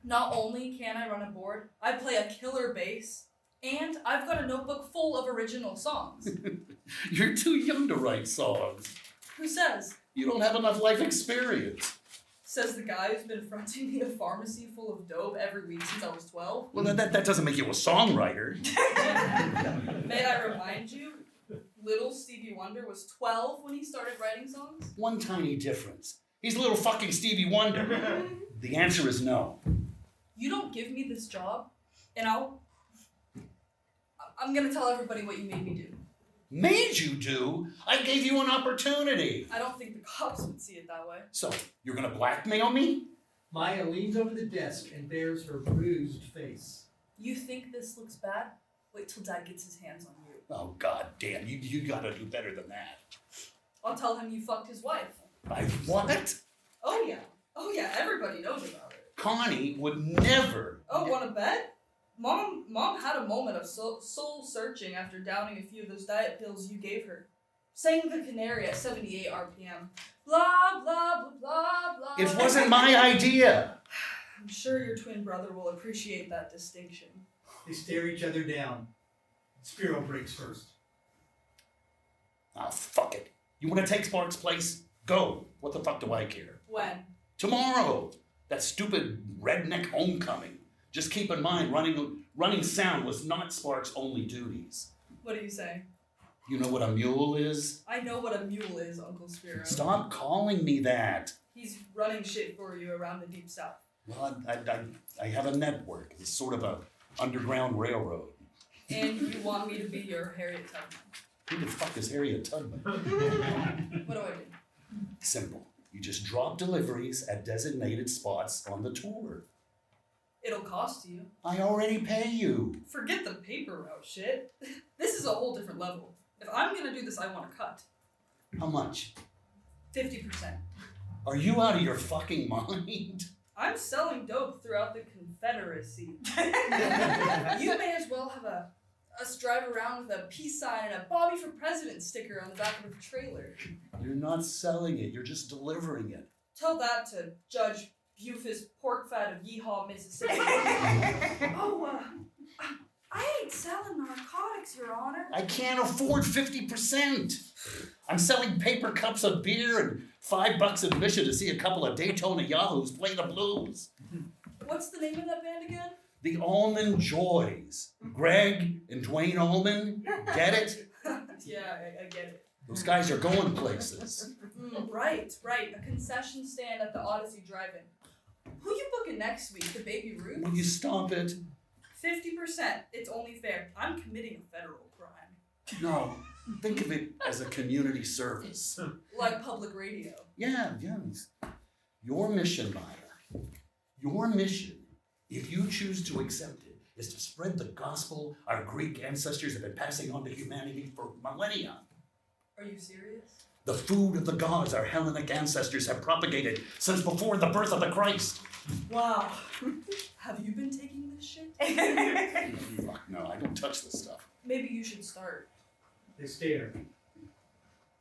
Not only can I run a board, I play a killer bass, and I've got a notebook full of original songs. You're too young to write songs. Who says? You don't have enough life experience. Says the guy who's been fronting me a pharmacy full of dope every week since I was 12. Well, that doesn't make you a songwriter. May I remind you, little Stevie Wonder was 12 when he started writing songs? One tiny difference. He's a little fucking Stevie Wonder. The answer is no. You don't give me this job, and I'm gonna tell everybody what you made me do. Made you do? I gave you an opportunity. I don't think the cops would see it that way. So, you're gonna blackmail me? Maya leans over the desk and bares her bruised face. You think this looks bad? Wait till Dad gets his hands on you. Oh, god damn, you gotta do better than that. I'll tell him you fucked his wife. I what? Oh yeah, everybody knows about it. Connie would never. Oh, wanna bet? Mom had a moment of soul searching after downing a few of those diet pills you gave her. Sang the canary at 78 RPM. Blah, blah, blah, blah, blah. It wasn't my idea. I'm sure your twin brother will appreciate that distinction. They stare each other down. Spiro breaks first. Ah, fuck it. You wanna take Spark's place? Go. What the fuck do I care? When? Tomorrow. That stupid redneck homecoming. Just keep in mind, running sound was not Spark's only duties. What are you saying? You know what a mule is? I know what a mule is, Uncle Spiro. Stop calling me that. He's running shit for you around the Deep South. Well, I have a network. It's sort of a underground railroad. And you want me to be your Harriet Tubman. Who the fuck is Harriet Tubman? What do I do? Simple. You just drop deliveries at designated spots on the tour. It'll cost you. I already pay you. Forget the paper route shit. This is a whole different level. If I'm gonna do this, I want a cut. How much? 50%. Are you out of your fucking mind? I'm selling dope throughout the Confederacy. You may as well have us drive around with a peace sign and a Bobby for President sticker on the back of a trailer. You're not selling it, you're just delivering it. Tell that to Judge Bufus Pork Fat of Yeehaw, Mississippi. I ain't selling narcotics, Your Honor. I can't afford 50%. I'm selling paper cups of beer and $5 admission to see a couple of Daytona Yahoos play the blues. What's the name of that band again? The Almond Joys. Greg and Dwayne Allman. Get it? Yeah, I get it. Those guys are going places. Right. A concession stand at the Odyssey Drive-In. Who you booking next week? The Baby Ruth? Will you stop it? 50%. It's only fair. I'm committing a federal crime. No. Think of it as a community service. Like public radio. Yeah. Your mission, Maya. Your mission, if you choose to accept it, is to spread the gospel our Greek ancestors have been passing on to humanity for millennia. Are you serious? The food of the gods our Hellenic ancestors have propagated since before the birth of the Christ. Wow. Have you been taking this shit? Fuck no, I don't touch this stuff. Maybe you should start. They stare.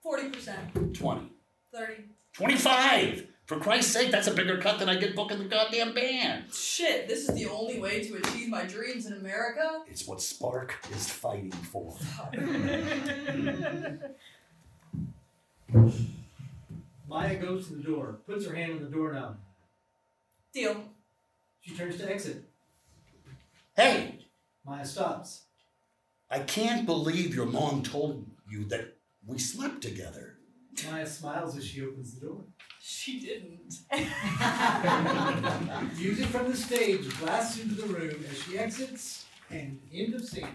40%. 20. 30. 25! For Christ's sake, that's a bigger cut than I get booking the goddamn band. Shit, this is the only way to achieve my dreams in America? It's what Spark is fighting for. Maya goes to the door, puts her hand on the doorknob. Deal. She turns to exit. Hey! Maya stops. I can't believe your mom told you that we slept together. Maya smiles as she opens the door. She didn't. Music from the stage blasts into the room as she exits, and end of scene.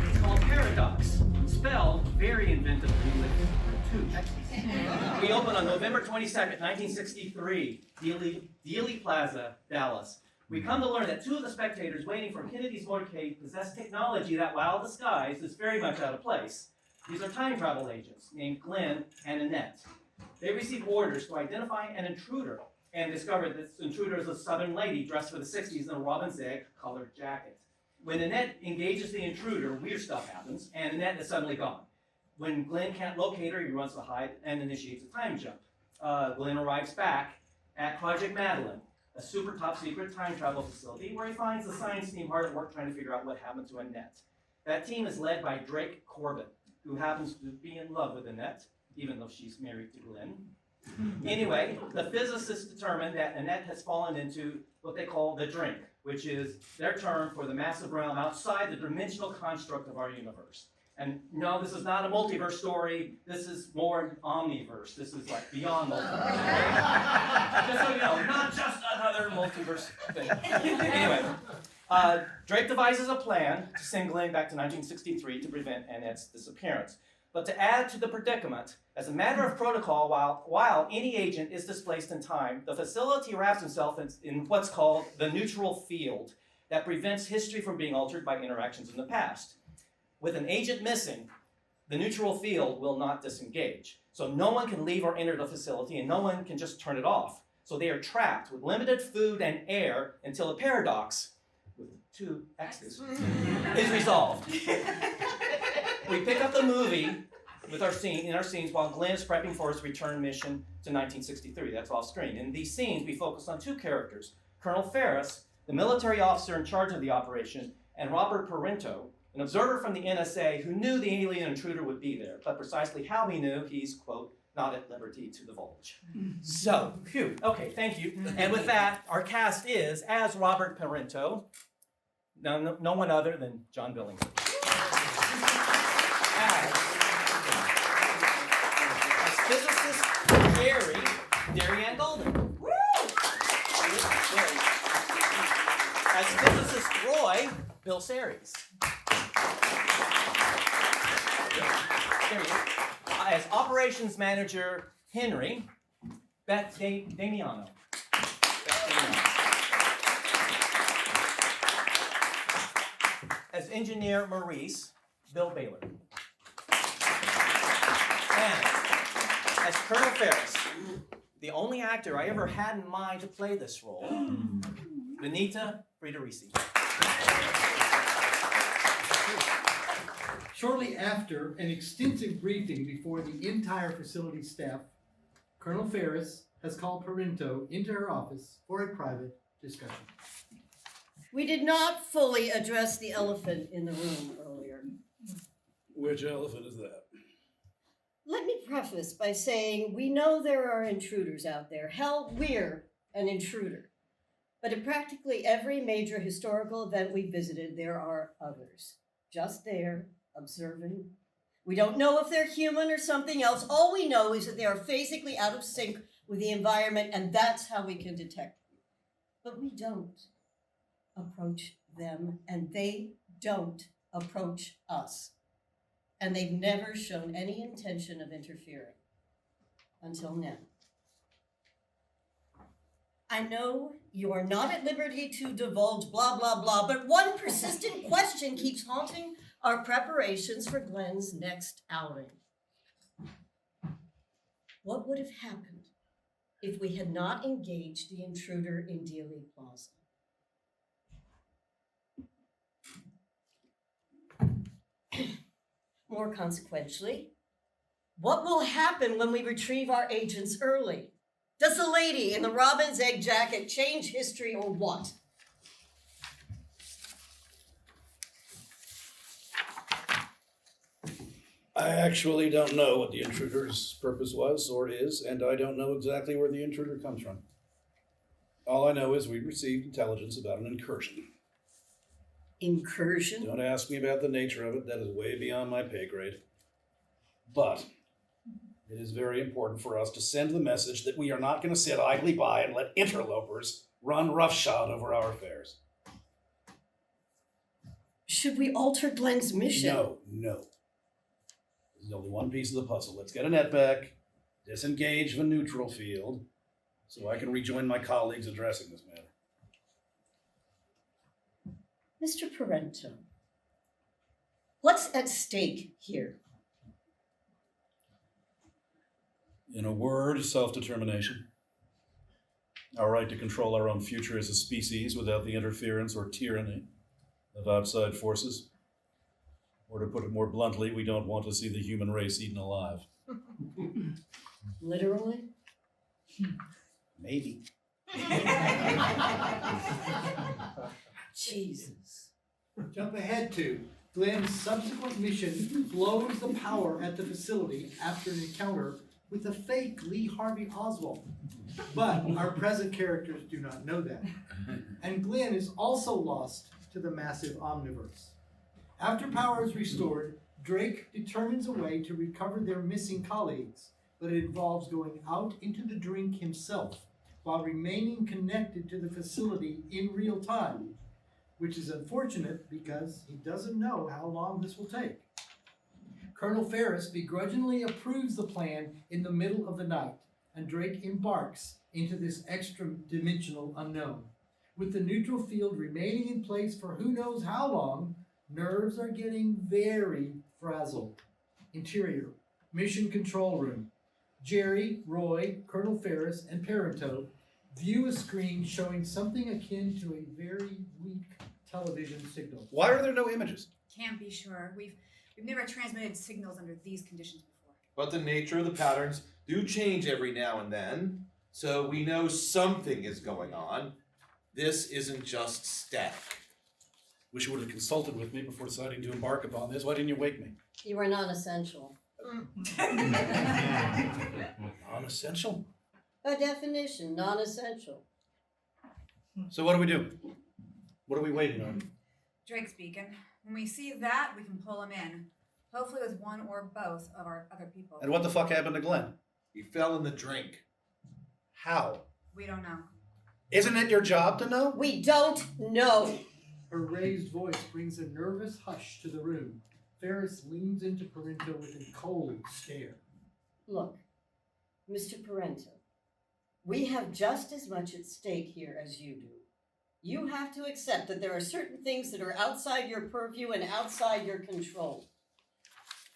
It's called Paradox, spelled very inventively with two. We opened on November 22nd, 1963, Dealey Plaza, Dallas. We come to learn that two of the spectators waiting for Kennedy's motorcade possess technology that, while disguised, is very much out of place. These are time travel agents named Glenn and Annette. They receive orders to identify an intruder and discover this intruder is a Southern lady dressed for the 60s in a robin's egg colored jacket. When Annette engages the intruder, weird stuff happens, and Annette is suddenly gone. When Glenn can't locate her, he runs to hide and initiates a time jump. Glenn arrives back at Project Madeline, a super top secret time travel facility where he finds the science team hard at work trying to figure out what happened to Annette. That team is led by Drake Corbett, who happens to be in love with Annette, even though she's married to Glenn. Anyway, the physicists determined that Annette has fallen into what they call the drink, which is their term for the massive realm outside the dimensional construct of our universe. And no, this is not a multiverse story. This is more an omniverse. This is like beyond multiverse. Just so you know, not just another multiverse thing. Anyway, Drake devises a plan to send Glenn back to 1963 to prevent Annette's disappearance. But to add to the predicament, as a matter of protocol, while any agent is displaced in time, the facility wraps itself in what's called the neutral field that prevents history from being altered by interactions in the past. With an agent missing, the neutral field will not disengage. So no one can leave or enter the facility, and no one can just turn it off. So they are trapped with limited food and air until a paradox, with two X's, is resolved. We pick up the movie with our scenes while Glenn is prepping for his return mission to 1963. That's off screen. In these scenes, we focus on two characters, Colonel Ferris, the military officer in charge of the operation, and Robert Parinto, an observer from the NSA who knew the alien intruder would be there, but precisely how he knew, he's, quote, not at liberty to divulge. So, phew, okay, thank you. And with that, our cast is, as Robert Parinto, no one other than John Billingsley. As physicist Jerry, Darien Golden. As physicist Roy, Bill Series. There he is. As operations manager, Henry, Beth Damiano. As engineer, Maurice, Bill Baylor. And as Colonel Ferris, the only actor I ever had in mind to play this role, Benita Friederisi. Shortly after an extensive briefing before the entire facility staff, Colonel Ferris has called Parinto into her office for a private discussion. We did not fully address the elephant in the room earlier. Which elephant is that? Let me preface by saying we know there are intruders out there. Hell, we're an intruder. But at practically every major historical event we visited, there are others. Just there, observing. We don't know if they're human or something else. All we know is that they are physically out of sync with the environment, and that's how we can detect them. But we don't approach them, and they don't approach us. And they've never shown any intention of interfering until now. I know you are not at liberty to divulge blah, blah, blah, but one persistent question keeps haunting our preparations for Glenn's next outing. What would have happened if we had not engaged the intruder in Dealey Plaza? More consequentially, what will happen when we retrieve our agents early? Does the lady in the robin's egg jacket change history or what? I actually don't know what the intruder's purpose was or is, and I don't know exactly where the intruder comes from. All I know is we received intelligence about an incursion. Incursion? Don't ask me about the nature of it. That is way beyond my pay grade. But it is very important for us to send the message that we are not going to sit idly by and let interlopers run roughshod over our affairs. Should we alter Glenn's mission? No. There's only one piece of the puzzle. Let's get Annette back, disengage the neutral field, so I can rejoin my colleagues addressing this matter. Mr. Parenteau, what's at stake here? In a word, self-determination. Our right to control our own future as a species without the interference or tyranny of outside forces. Or to put it more bluntly, we don't want to see the human race eaten alive. Literally? Maybe. Jesus. Jump ahead to Glenn's subsequent mission blows the power at the facility after an encounter with a fake Lee Harvey Oswald. But our present characters do not know that. And Glenn is also lost to the massive omniverse. After power is restored, Drake determines a way to recover their missing colleagues, but it involves going out into the drink himself while remaining connected to the facility in real time, which is unfortunate because he doesn't know how long this will take. Colonel Ferris begrudgingly approves the plan in the middle of the night, and Drake embarks into this extra-dimensional unknown. With the neutral field remaining in place for who knows how long, nerves are getting very frazzled. Interior, mission control room. Jerry, Roy, Colonel Ferris, and Parenteau view a screen showing something akin to a very weak television signal. Why are there no images? Can't be sure. We've never transmitted signals under these conditions before. But the nature of the patterns do change every now and then, so we know something is going on. This isn't just static. Wish you would have consulted with me before deciding to embark upon this. Why didn't you wake me? You are non-essential. Non-essential? By definition, non-essential. So what do we do? What are we waiting on? Drake speaking. When we see that, we can pull him in. Hopefully with one or both of our other people. And what the fuck happened to Glenn? He fell in the drink. How? We don't know. Isn't it your job to know? We don't know. Her raised voice brings a nervous hush to the room. Ferris leans into Parento with a cold stare. Look, Mr. Parento, we have just as much at stake here as you do. You have to accept that there are certain things that are outside your purview and outside your control.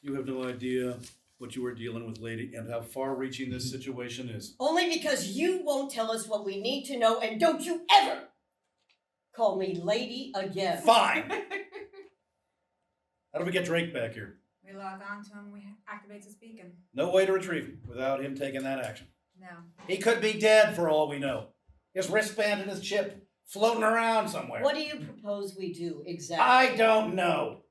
You have no idea what you are dealing with, lady, and how far-reaching this situation is. Only because you won't tell us what we need to know, and don't you ever call me lady again. Fine! How do we get Drake back here? We log on to him, we activate his beacon. No way to retrieve him without him taking that action. No. He could be dead for all we know. His wristband and his chip floating around somewhere. What do you propose we do exactly? I don't know.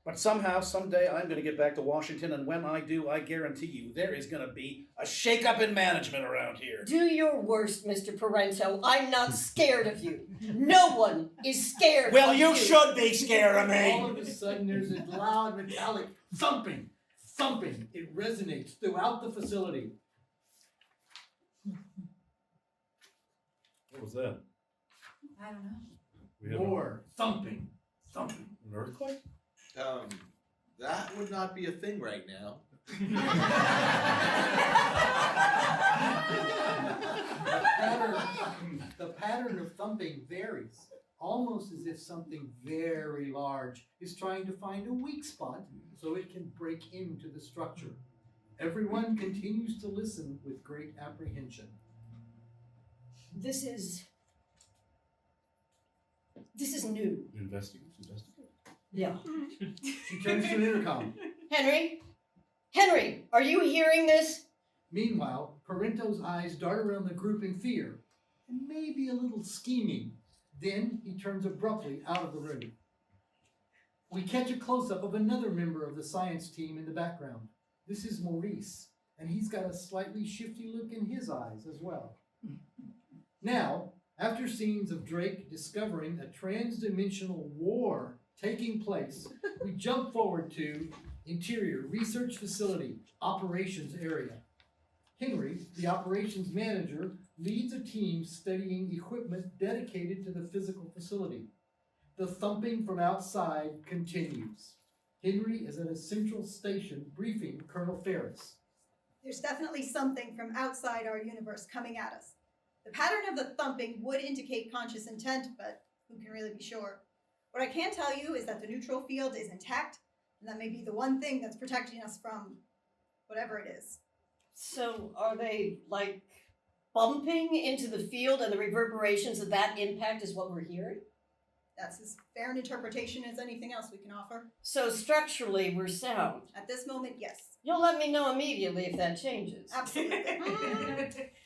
But somehow, someday, I'm going to get back to Washington, and when I do, I guarantee you there is going to be a shakeup in management around here. Do your worst, Mr. Parento. I'm not scared of you. No one is scared Well, of you should be scared of me. All of a sudden, there's a loud metallic thumping. Thumping. It resonates throughout the facility. What was that? I don't know. We have More thumping. Thumping. an earthquake? That would not be a thing right now. The pattern of thumping varies, almost as if something very large is trying to find a weak spot so it can break into the structure. Everyone continues to listen with great apprehension. This is new. Investigate. Yeah. She turns to an intercom. Henry, are you hearing this? Meanwhile, Parento's eyes dart around the group in fear, and maybe a little scheming. Then he turns abruptly out of the room. We catch a close-up of another member of the science team in the background. This is Maurice, and he's got a slightly shifty look in his eyes as well. Now, after scenes of Drake discovering a trans-dimensional war taking place, we jump forward to Interior Research Facility, Operations Area. Henry, the operations manager, leads a team studying equipment dedicated to the physical facility. The thumping from outside continues. Henry is at a central station briefing Colonel Ferris. There's definitely something from outside our universe coming at us. The pattern of the thumping would indicate conscious intent, but who can really be sure? What I can tell you is that the neutral field is intact, and that may be the one thing that's protecting us from whatever it is. So are they, like, bumping into the field and the reverberations of that impact is what we're hearing? That's as fair an interpretation as anything else we can offer. So structurally, we're sound. At this moment, yes. You'll let me know immediately if that changes. Absolutely.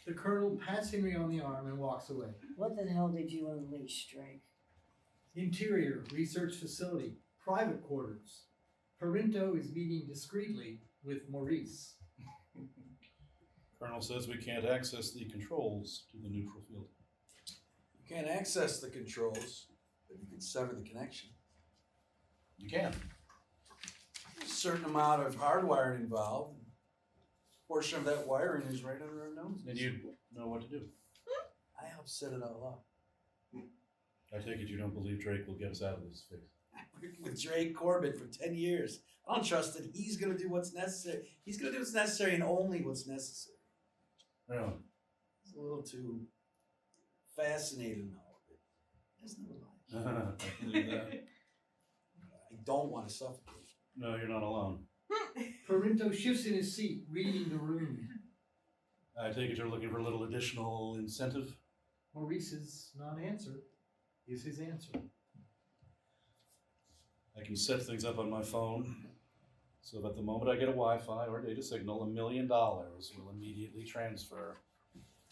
The colonel pats Henry on the arm and walks away. What the hell did you unleash, Drake? Interior Research Facility, private quarters. Parento is meeting discreetly with Maurice. Colonel says we can't access the controls to the neutral field. You can't access the controls, but you can sever the connection. You can. There's a certain amount of hardwiring involved. A portion of that wiring is right under our noses. And you know what to do. I helped set it all up. I take it you don't believe Drake will get us out of this fix. I've worked with Drake Corbett for 10 years. I don't trust that he's going to do what's necessary. He's going to do what's necessary and only what's necessary. Really? He's a little too fascinated in all of it. There's no lie. I can believe that. I don't want to suffocate. No, you're not alone. Parento shifts in his seat, reading the room. I take it you're looking for a little additional incentive? Maurice's non-answer is his answer. I can set things up on my phone so that the moment I get a Wi-Fi or data signal, $1 million will immediately transfer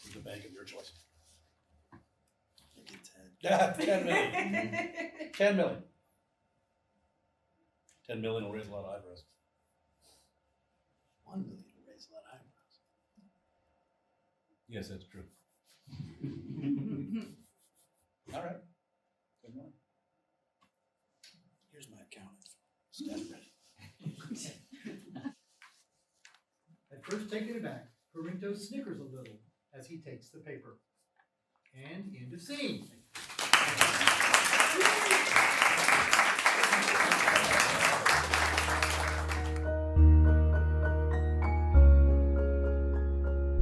to the bank of your choice. Look at Ted. Yeah, 10 million. 10 million. 10 million will raise a lot of eyebrows. 1 million will raise a lot of eyebrows. Yes, that's true. All right. Good morning. Here's my account. Stand ready. At first taken aback, Parento snickers a little as he takes the paper. And end of scene.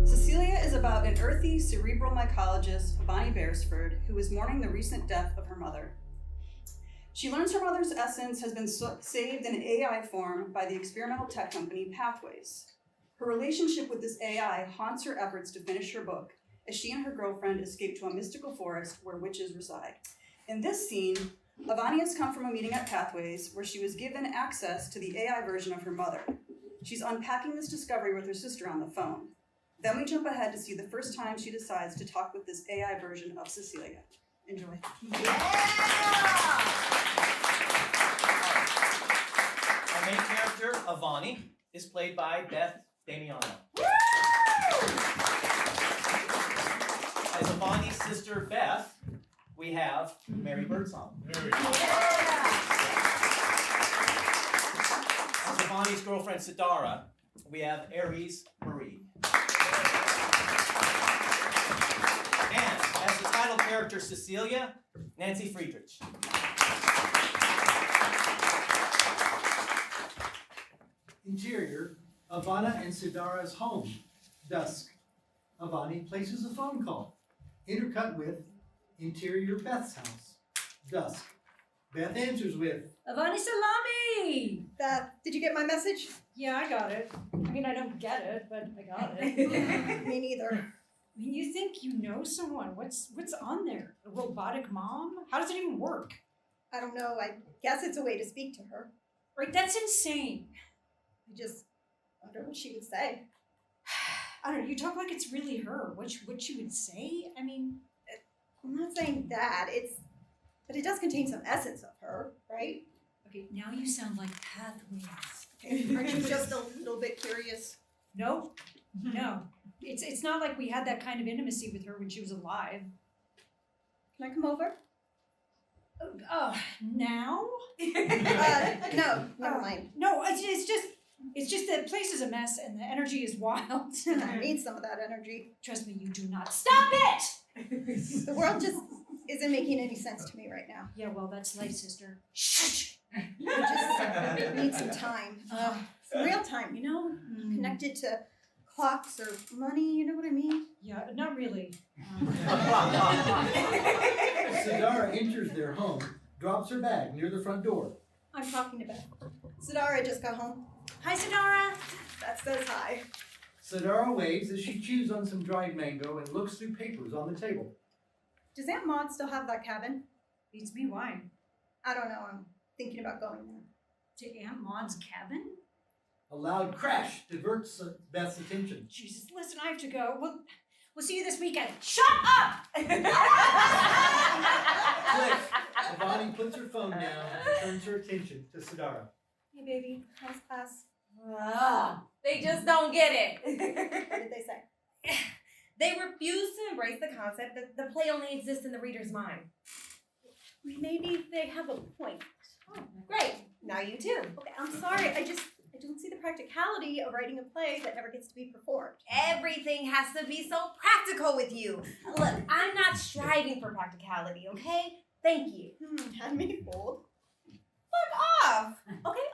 Cecilia is about an earthy, cerebral mycologist, Vonnie Beresford, who is mourning the recent death of her mother. She learns her mother's essence has been saved in AI form by the experimental tech company Pathways. Her relationship with this AI haunts her efforts to finish her book, as she and her girlfriend escape to a mystical forest where witches reside. In this scene, Avani has come from a meeting at Pathways where she was given access to the AI version of her mother. She's unpacking this discovery with her sister on the phone. Then we jump ahead to see the first time she decides to talk with this AI version of Cecilia. Enjoy. Our main character, Avani, is played by Beth Damiano. As Avani's sister, Beth, we have Mary Birdsong. As Avani's girlfriend, Sidara, we have Aries Marie. And as the title character, Cecilia, Nancy Friedrich. Interior, Ivana and Sidara's home. Dusk. Avani places a phone call. Intercut with interior Beth's house. Dusk. Beth answers with Avani Salami! Beth, did you get my message? Yeah, I got it. I mean, I don't get it, but I got it. Me neither. I mean, you think you know someone. What's on there? A robotic mom? How does it even work? I don't know. I guess it's a way to speak to her. Right, that's insane. I just wonder what she would say. I don't know, you talk like it's really her. What she would say? I mean... I'm not saying that. But it does contain some essence of her, right? Okay, now you sound like Pathways. Okay, aren't you just a little bit curious? No, no. It's not like we had that kind of intimacy with her when she was alive. Can I come over? Now? No, never mind. No, it's just that the place is a mess and the energy is wild. I need some of that energy. Trust me, you do not. Stop it! The world just isn't making any sense to me right now. Yeah, well, that's life, sister. Shh! I just need some time. Some real time, you know? Connected to clocks or money, you know what I mean? Yeah, not really. Sidara enters their home, drops her bag near the front door. I'm talking to Beth. Sidara just got home. Hi, Sidara! That says hi. Sidara waves as she chews on some dried mango and looks through papers on the table. Does Aunt Maud still have that cabin? Beats me, why? I don't know. I'm thinking about going there. To Aunt Maud's cabin? A loud crash diverts Beth's attention. Jesus, listen, I have to go. We'll see you this weekend. Shut up! Click. Avani puts her phone down and turns her attention to Sidara. Hey, baby. How's class? They just don't get it. What did they say? They refuse to embrace the concept that the play only exists in the reader's mind. Maybe they have a point. Oh, Great. Now you too. Okay, I'm sorry. I don't see the practicality of writing a play that never gets to be performed. Everything has to be so practical with you. Look, I'm not striving for practicality, okay? Thank you. Had me fooled. Fuck off. Okay,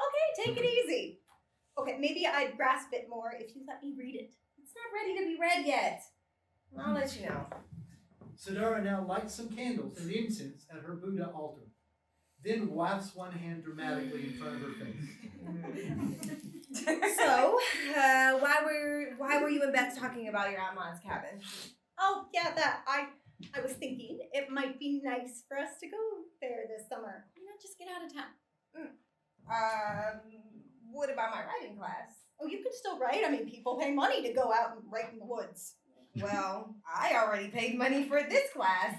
take it easy. Okay, maybe I'd grasp it more if you let me read it. It's not ready to be read yet. I'll let you know. Sidara now lights some candles and incense at her Buddha altar, then wafts one hand dramatically in front of her face. So, why were you and Beth talking about your Aunt Maud's cabin? Oh, yeah, that. I was thinking it might be nice for us to go there this summer. You know, just get out of town. What about my writing class? Oh, you can still write. I mean, people pay money to go out and write in the woods. Well, I already paid money for this class.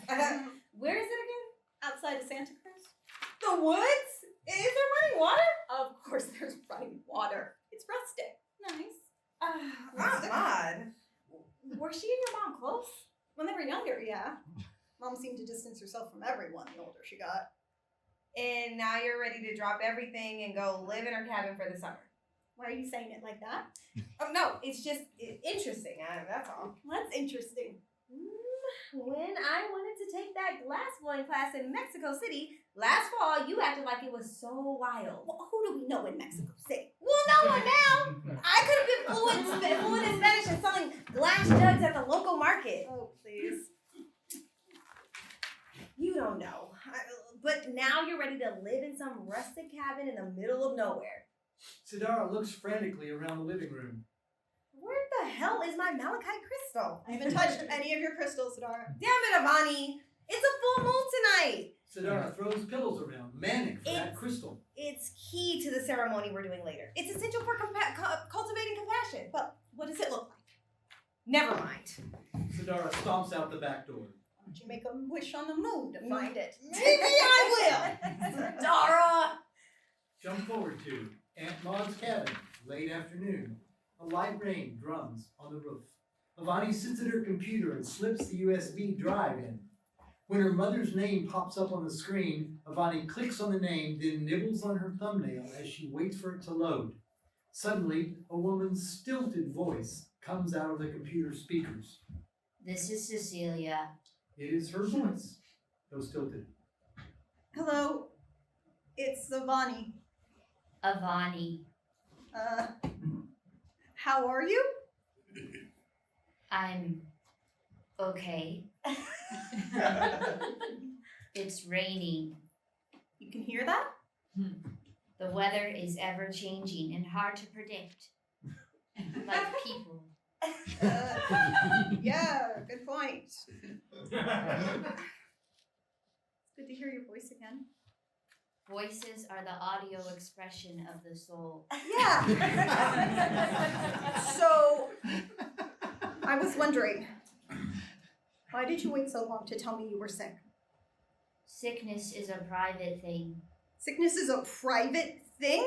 Where is it again? Outside of Santa Cruz. The woods? Is there running water? Of course there's running water. It's rustic. Nice. Aunt Maud. Were she and your mom close? When they were younger, yeah. Mom seemed to distance herself from everyone the older she got. And now you're ready to drop everything and go live in her cabin for the summer. Why are you saying it like that? Oh, no, it's just interesting. That's all. What's interesting? When I wanted to take that that glass blowing class in Mexico City, last fall you acted like it was so wild. Well, who do we know in Mexico City? Well, no one now. I could have been fluent in Spanish and selling glass jugs at the local market. Oh, please. You don't know. But now you're ready to live in some rustic cabin in the middle of nowhere. Sidara looks frantically around the living room. Where the hell is my malachite crystal? I haven't touched any of your crystals, Sidara. Damn it, Avani. It's a full moon tonight. Sidara throws pillows around, manic for that crystal. It's key to the ceremony we're doing later. It's essential for cultivating compassion. But what does it look like? Never mind. Sidara stomps out the back door. Why don't you make a wish on the moon to find it? Maybe I will. Dara. Jump forward to Aunt Maud's cabin, late afternoon. A light rain drums on the roof. Avani sits at her computer and slips the USB drive in. When her mother's name pops up on the screen, Avani clicks on the name, then nibbles on her thumbnail as she waits for it to load. Suddenly, a woman's stilted voice comes out of the computer speakers. This is Cecilia. It is her voice, though stilted. Hello, it's Avani. Avani. How are you? I'm okay. It's raining. You can hear that? The weather is ever changing and hard to predict. Like people. Yeah, good point. It's good to hear your voice again. Voices are the audio expression of the soul. Yeah. So, I was wondering, why did you wait so long to tell me you were sick? Sickness is a private thing. Sickness is a private thing?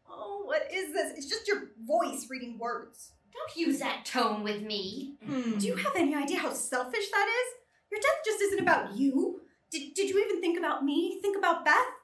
Oh, what is this? It's just your voice reading words. Don't use that tone with me. Do you have any idea how selfish that is? Your death just isn't about you. Did you even think about me? Think about Beth?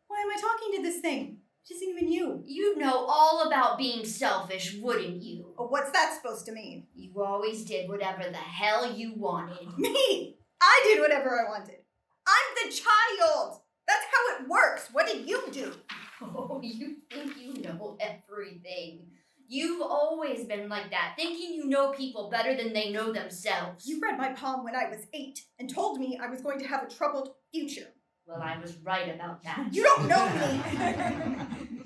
Why am I talking to this thing? It isn't even you. You'd know all about being selfish, wouldn't you? Oh, what's that supposed to mean? You always did whatever the hell you wanted. Me? I did whatever I wanted. I'm the child. That's how it works. What did you do? Oh, you think you know everything. You've always been like that, thinking you know people better than they know themselves. You read my palm when I was 8 and told me I was going to have a troubled future. Well, I was right about that. You don't know me.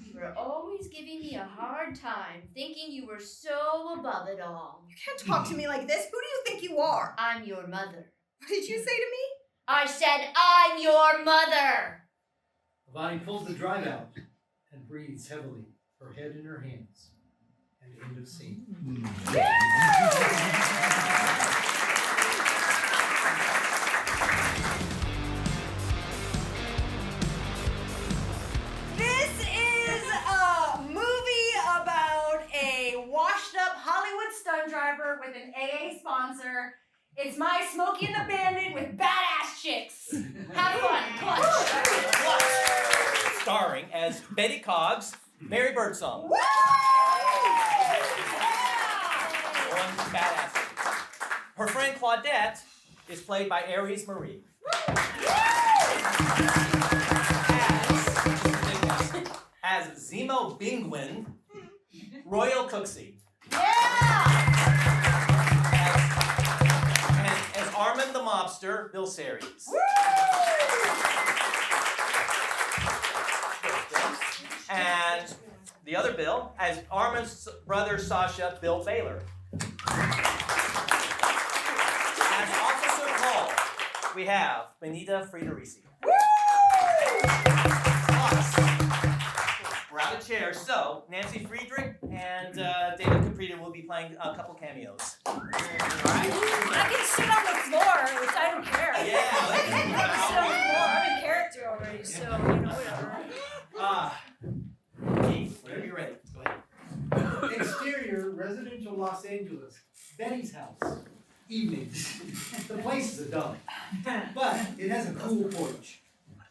You were always giving me a hard time, thinking you were so above it all. You can't talk to me like this. Who do you think you are? I'm your mother. What did you say to me? I said, I'm your mother. Avani pulls the drive out and breathes heavily, her head in her hands. And end of scene. This is a movie about a washed up Hollywood stunt driver with an AA sponsor. It's My Smokey and the Bandit with badass chicks. Have fun. Clutch. Starring as Betty Cobbs, Mary Birdsong. One badass. Her friend Claudette is played by Aries Marie. As Zemo Bingwin, Royal Cooksey. As Armand the Mobster, Bill Series. And the other Bill, as Armand's brother Sasha, Bill Baylor. As Officer Paul, we have Benita Friederisi. Plus, we're out of chairs, so Nancy Friedrich and David Caprita will be playing a couple cameos. I can sit on the floor, which I don't care. Yeah. I can sit on the floor. I'm in character already, so, you know, whatever. Keith, whenever you're ready, go ahead. Exterior, residential Los Angeles. Betty's house. Evening. The place is a dump, but it has a cool porch.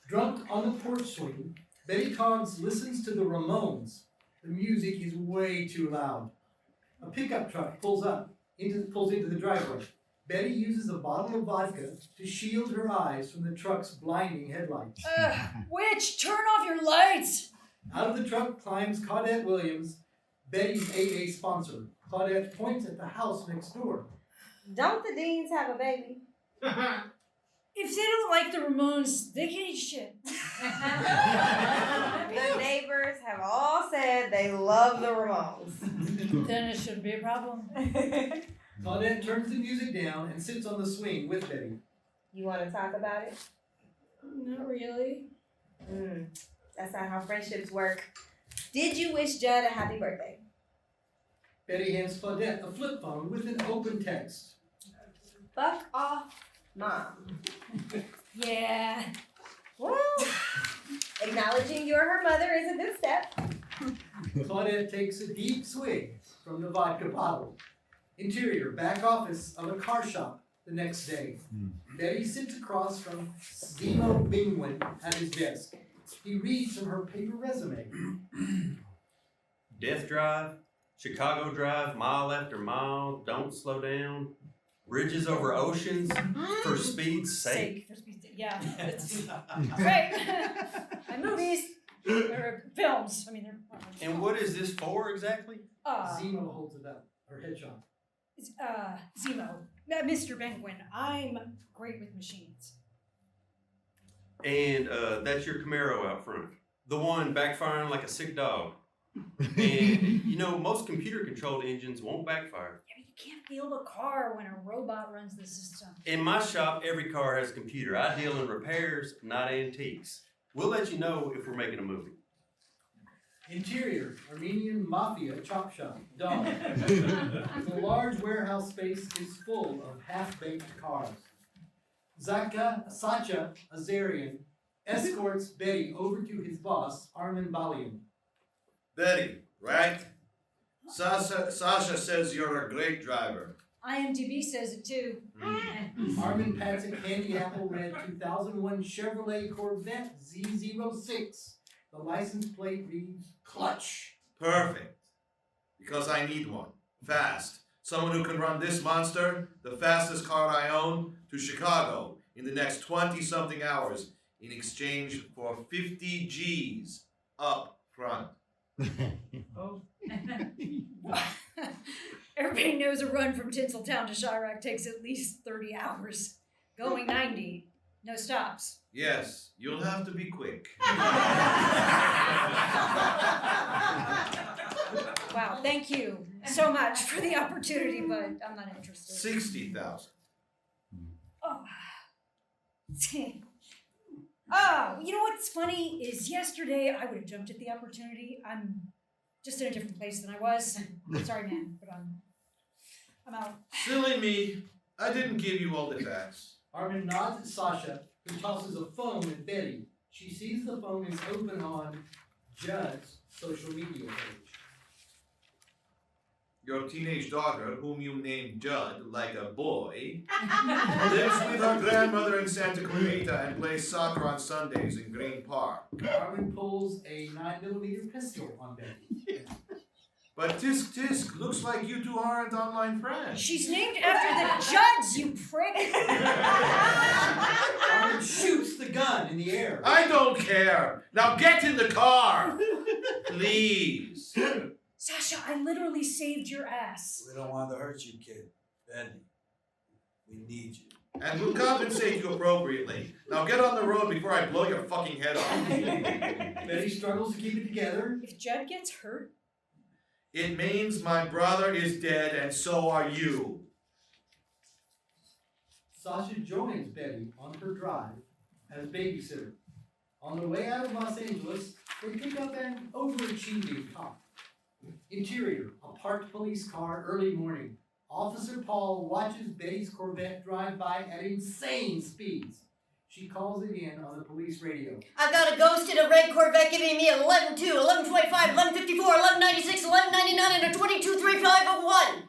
Drunk on the porch swing, Betty Cobbs listens to the Ramones. The music is way too loud. A pickup truck pulls into the driveway. Betty uses a bottle of vodka to shield her eyes from the truck's blinding headlights. Witch, turn off your lights! Out of the truck climbs Claudette Williams, Betty's AA sponsor. Claudette points at the house next door. Don't the Deans have a baby? If they don't like the Ramones, they can eat shit. The neighbors have all said they love the Ramones. Then it shouldn't be a problem. Claudette turns the music down and sits on the swing with Betty. You want to talk about it? Not really. That's not how friendships work. Did you wish Judd a happy birthday? Betty hands Claudette a flip phone with an open text. Fuck off, Mom. Yeah. Well, acknowledging you're her mother is a good step. Claudette takes a deep swig from the vodka bottle. Interior, back office of a car shop the next day. Betty sits across from Zemo Bingwin at his desk. He reads from her paper resume. Death Drive, Chicago Drive, mile after mile, don't slow down. Bridges over oceans, for speed's sake. For speed's sake, yeah. It's great. And movies, or films. I mean, they're. And what is this for exactly? Zemo holds it up, her headshot. It's, Zemo. Mr. Penguin, I'm great with machines. And that's your Camaro out front. The one backfiring like a sick dog. And, you know, most computer-controlled engines won't backfire. Yeah, but you can't build a car when a robot runs the system. In my shop, every car has a computer. I deal in repairs, not antiques. We'll let you know if we're making a movie. Interior, Armenian Mafia chop shop, dog. The large warehouse space is full of half-baked cars. Sacha Azarian escorts Betty over to his boss, Armin Balian. Betty, right? Sasha says you're a great driver. IMDb says it too. Armin pats a candy apple red 2001 Chevrolet Corvette Z06. The license plate reads Clutch. Perfect. Because I need one. Fast. Someone who can run this monster, the fastest car I own, to Chicago in the next 20-something hours in exchange for 50 G's up front. Oh. Everybody knows a run from Tinseltown to Chirac takes at least 30 hours. Going 90. No stops. Yes, you'll have to be quick. Wow, thank you so much for the opportunity, but I'm not interested. 60,000. Oh. Oh, you know what's funny is yesterday I would have jumped at the opportunity. I'm just in a different place than I was. Sorry, man, but I'm out. Silly me. I didn't give you all the facts. Armin nods at Sasha, who tosses a phone at Betty. She sees the phone is open on Judd's social media page. Your teenage daughter, whom you named Judd like a boy, lives with her grandmother in Santa Clarita and plays soccer on Sundays in Green Park. Armin pulls a 9mm pistol on Betty. But Tisk, looks like you two aren't online friends. She's named after the Judds, you prick! Armin shoots the gun in the air. I don't care. Now get in the car, please. Sasha, I literally saved your ass. We don't want to hurt you, kid. Benny, we need you. And we'll compensate you appropriately. Now get on the road before I blow your fucking head off. Betty struggles to keep it together. If Judd gets hurt, it means my brother is dead and so are you. Sasha joins Betty on her drive as babysitter. On the way out of Los Angeles, they pick up an overachieving cop. Interior, a parked police car early morning. Officer Paul watches Betty's Corvette drive by at insane speeds. She calls it in on the police radio. I've got a ghost in a red Corvette giving me 11.2, 11.25, 11.54, 11.96, 11.99, and a 22.3501.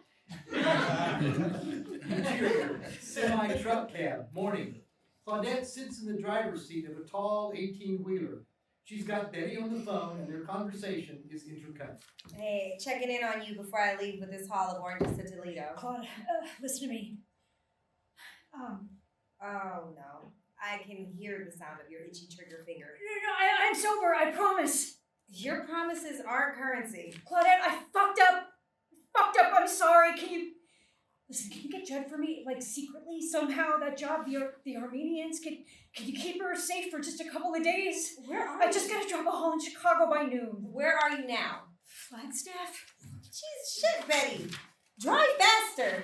Interior, semi-truck cab, morning. Claudette sits in the driver's seat of a tall 18-wheeler. She's got Betty on the phone, and their conversation is intercut. Hey, checking in on you before I leave with this haul of oranges to Toledo. Claude, listen to me. Oh no. I can hear the sound of your itchy trigger finger. No, I'm sober, I promise. Your promises aren't currency. Claudette, I fucked up. I'm sorry. Can you get Judd for me, like secretly somehow? That job, the Armenians. Can you keep her safe for just a couple of days? Where are I just gotta drop a haul in Chicago by noon. Where are you now? Flagstaff. Jeez, shit, Betty. Drive faster.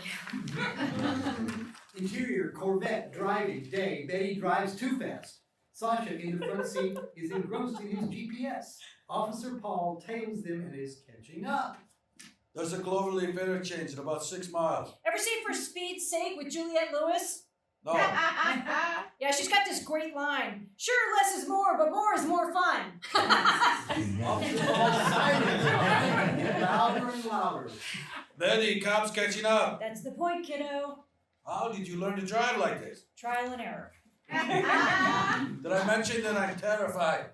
Interior Corvette driving day. Betty drives too fast. Sasha in the front seat is engrossed in his GPS. Officer Paul tails them and is catching up. There's a Cloverleaf interchange in about 6 miles. Ever see For Speed's Sake with Juliette Lewis? No. Yeah, she's got this great line. Sure, less is more, but more is more fun. Officer Paul's sirens get louder and louder. Betty, cops catching up. That's the point, kiddo. How did you learn to drive like this? Trial and error. Did I mention that I'm terrified?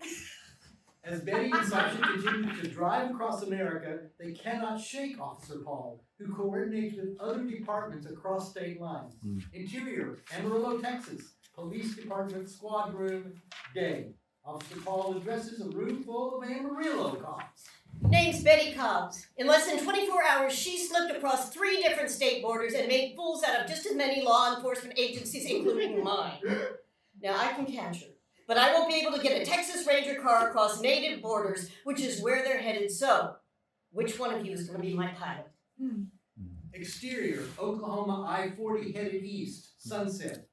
As Betty and Sasha continue to drive across America, they cannot shake Officer Paul, who coordinates with other departments across state lines. Interior, Amarillo, Texas. Police Department Squad Room, day. Officer Paul addresses a room full of Amarillo cops. Name's Betty Cobbs. In less than 24 hours, she slipped across 3 different state borders and made fools out of just as many law enforcement agencies, including mine. Now, I can catch her, but I won't be able to get a Texas Ranger car across native borders, which is where they're headed. So, which one of you is going to be my pilot? Exterior, Oklahoma I-40 headed east, sunset.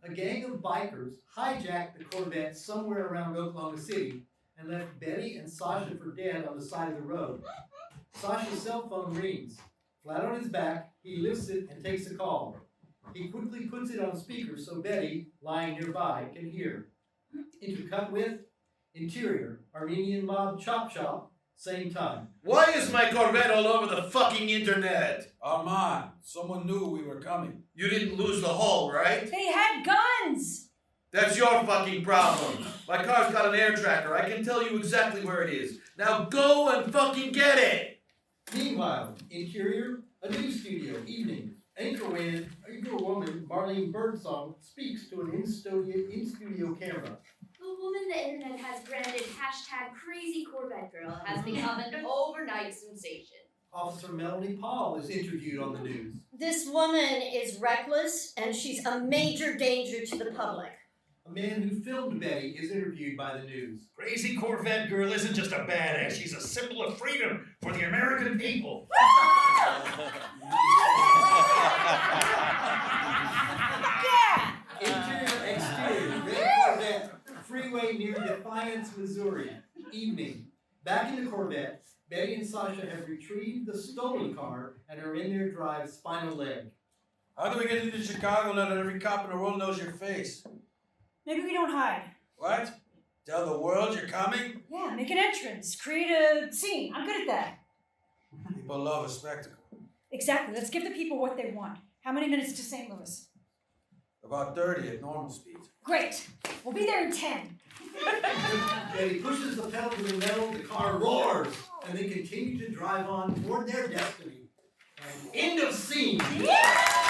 A gang of bikers hijacked the Corvette somewhere around Oklahoma City and left Betty and Sasha for dead on the side of the road. Sasha's cell phone rings. Flat on his back, he lifts it and takes a call. He quickly puts it on speaker so Betty, lying nearby, can hear. Intercut with Interior, Armenian mob chop shop, same time. Why is my Corvette all over the fucking internet? Armand, someone knew we were coming. You didn't lose the hull, right? They had guns! That's your fucking problem. My car's got an air tracker. I can tell you exactly where it is. Now go and fucking get it! Meanwhile, Interior, a news studio, evening. Anchorwoman Marlene Birdsong speaks to an in-studio camera. The woman the internet has branded #CrazyCorvetteGirl has become an overnight sensation. Officer Melanie Paul is interviewed on the news. This woman is reckless, and she's a major danger to the public. A man who filmed Betty is interviewed by the news. Crazy Corvette Girl isn't just a badass, she's a symbol of freedom for the American people. Interior, exterior, red Corvette, freeway near Defiance, Missouri. Evening. Back in the Corvette, Betty and Sasha have retrieved the stolen car and are in their drive's final leg. How do we get into Chicago now that every cop in the world knows your face? Maybe we don't hide. What? Tell the world you're coming? Yeah, make an entrance, create a scene. I'm good at that. People love a spectacle. Exactly. Let's give the people what they want. How many minutes to St. Louis? About 30 at normal speed. Great. We'll be there in 10. Betty pushes the pedal to the metal, the car roars, and they continue to drive on toward their destiny. And end of scene. Yeah!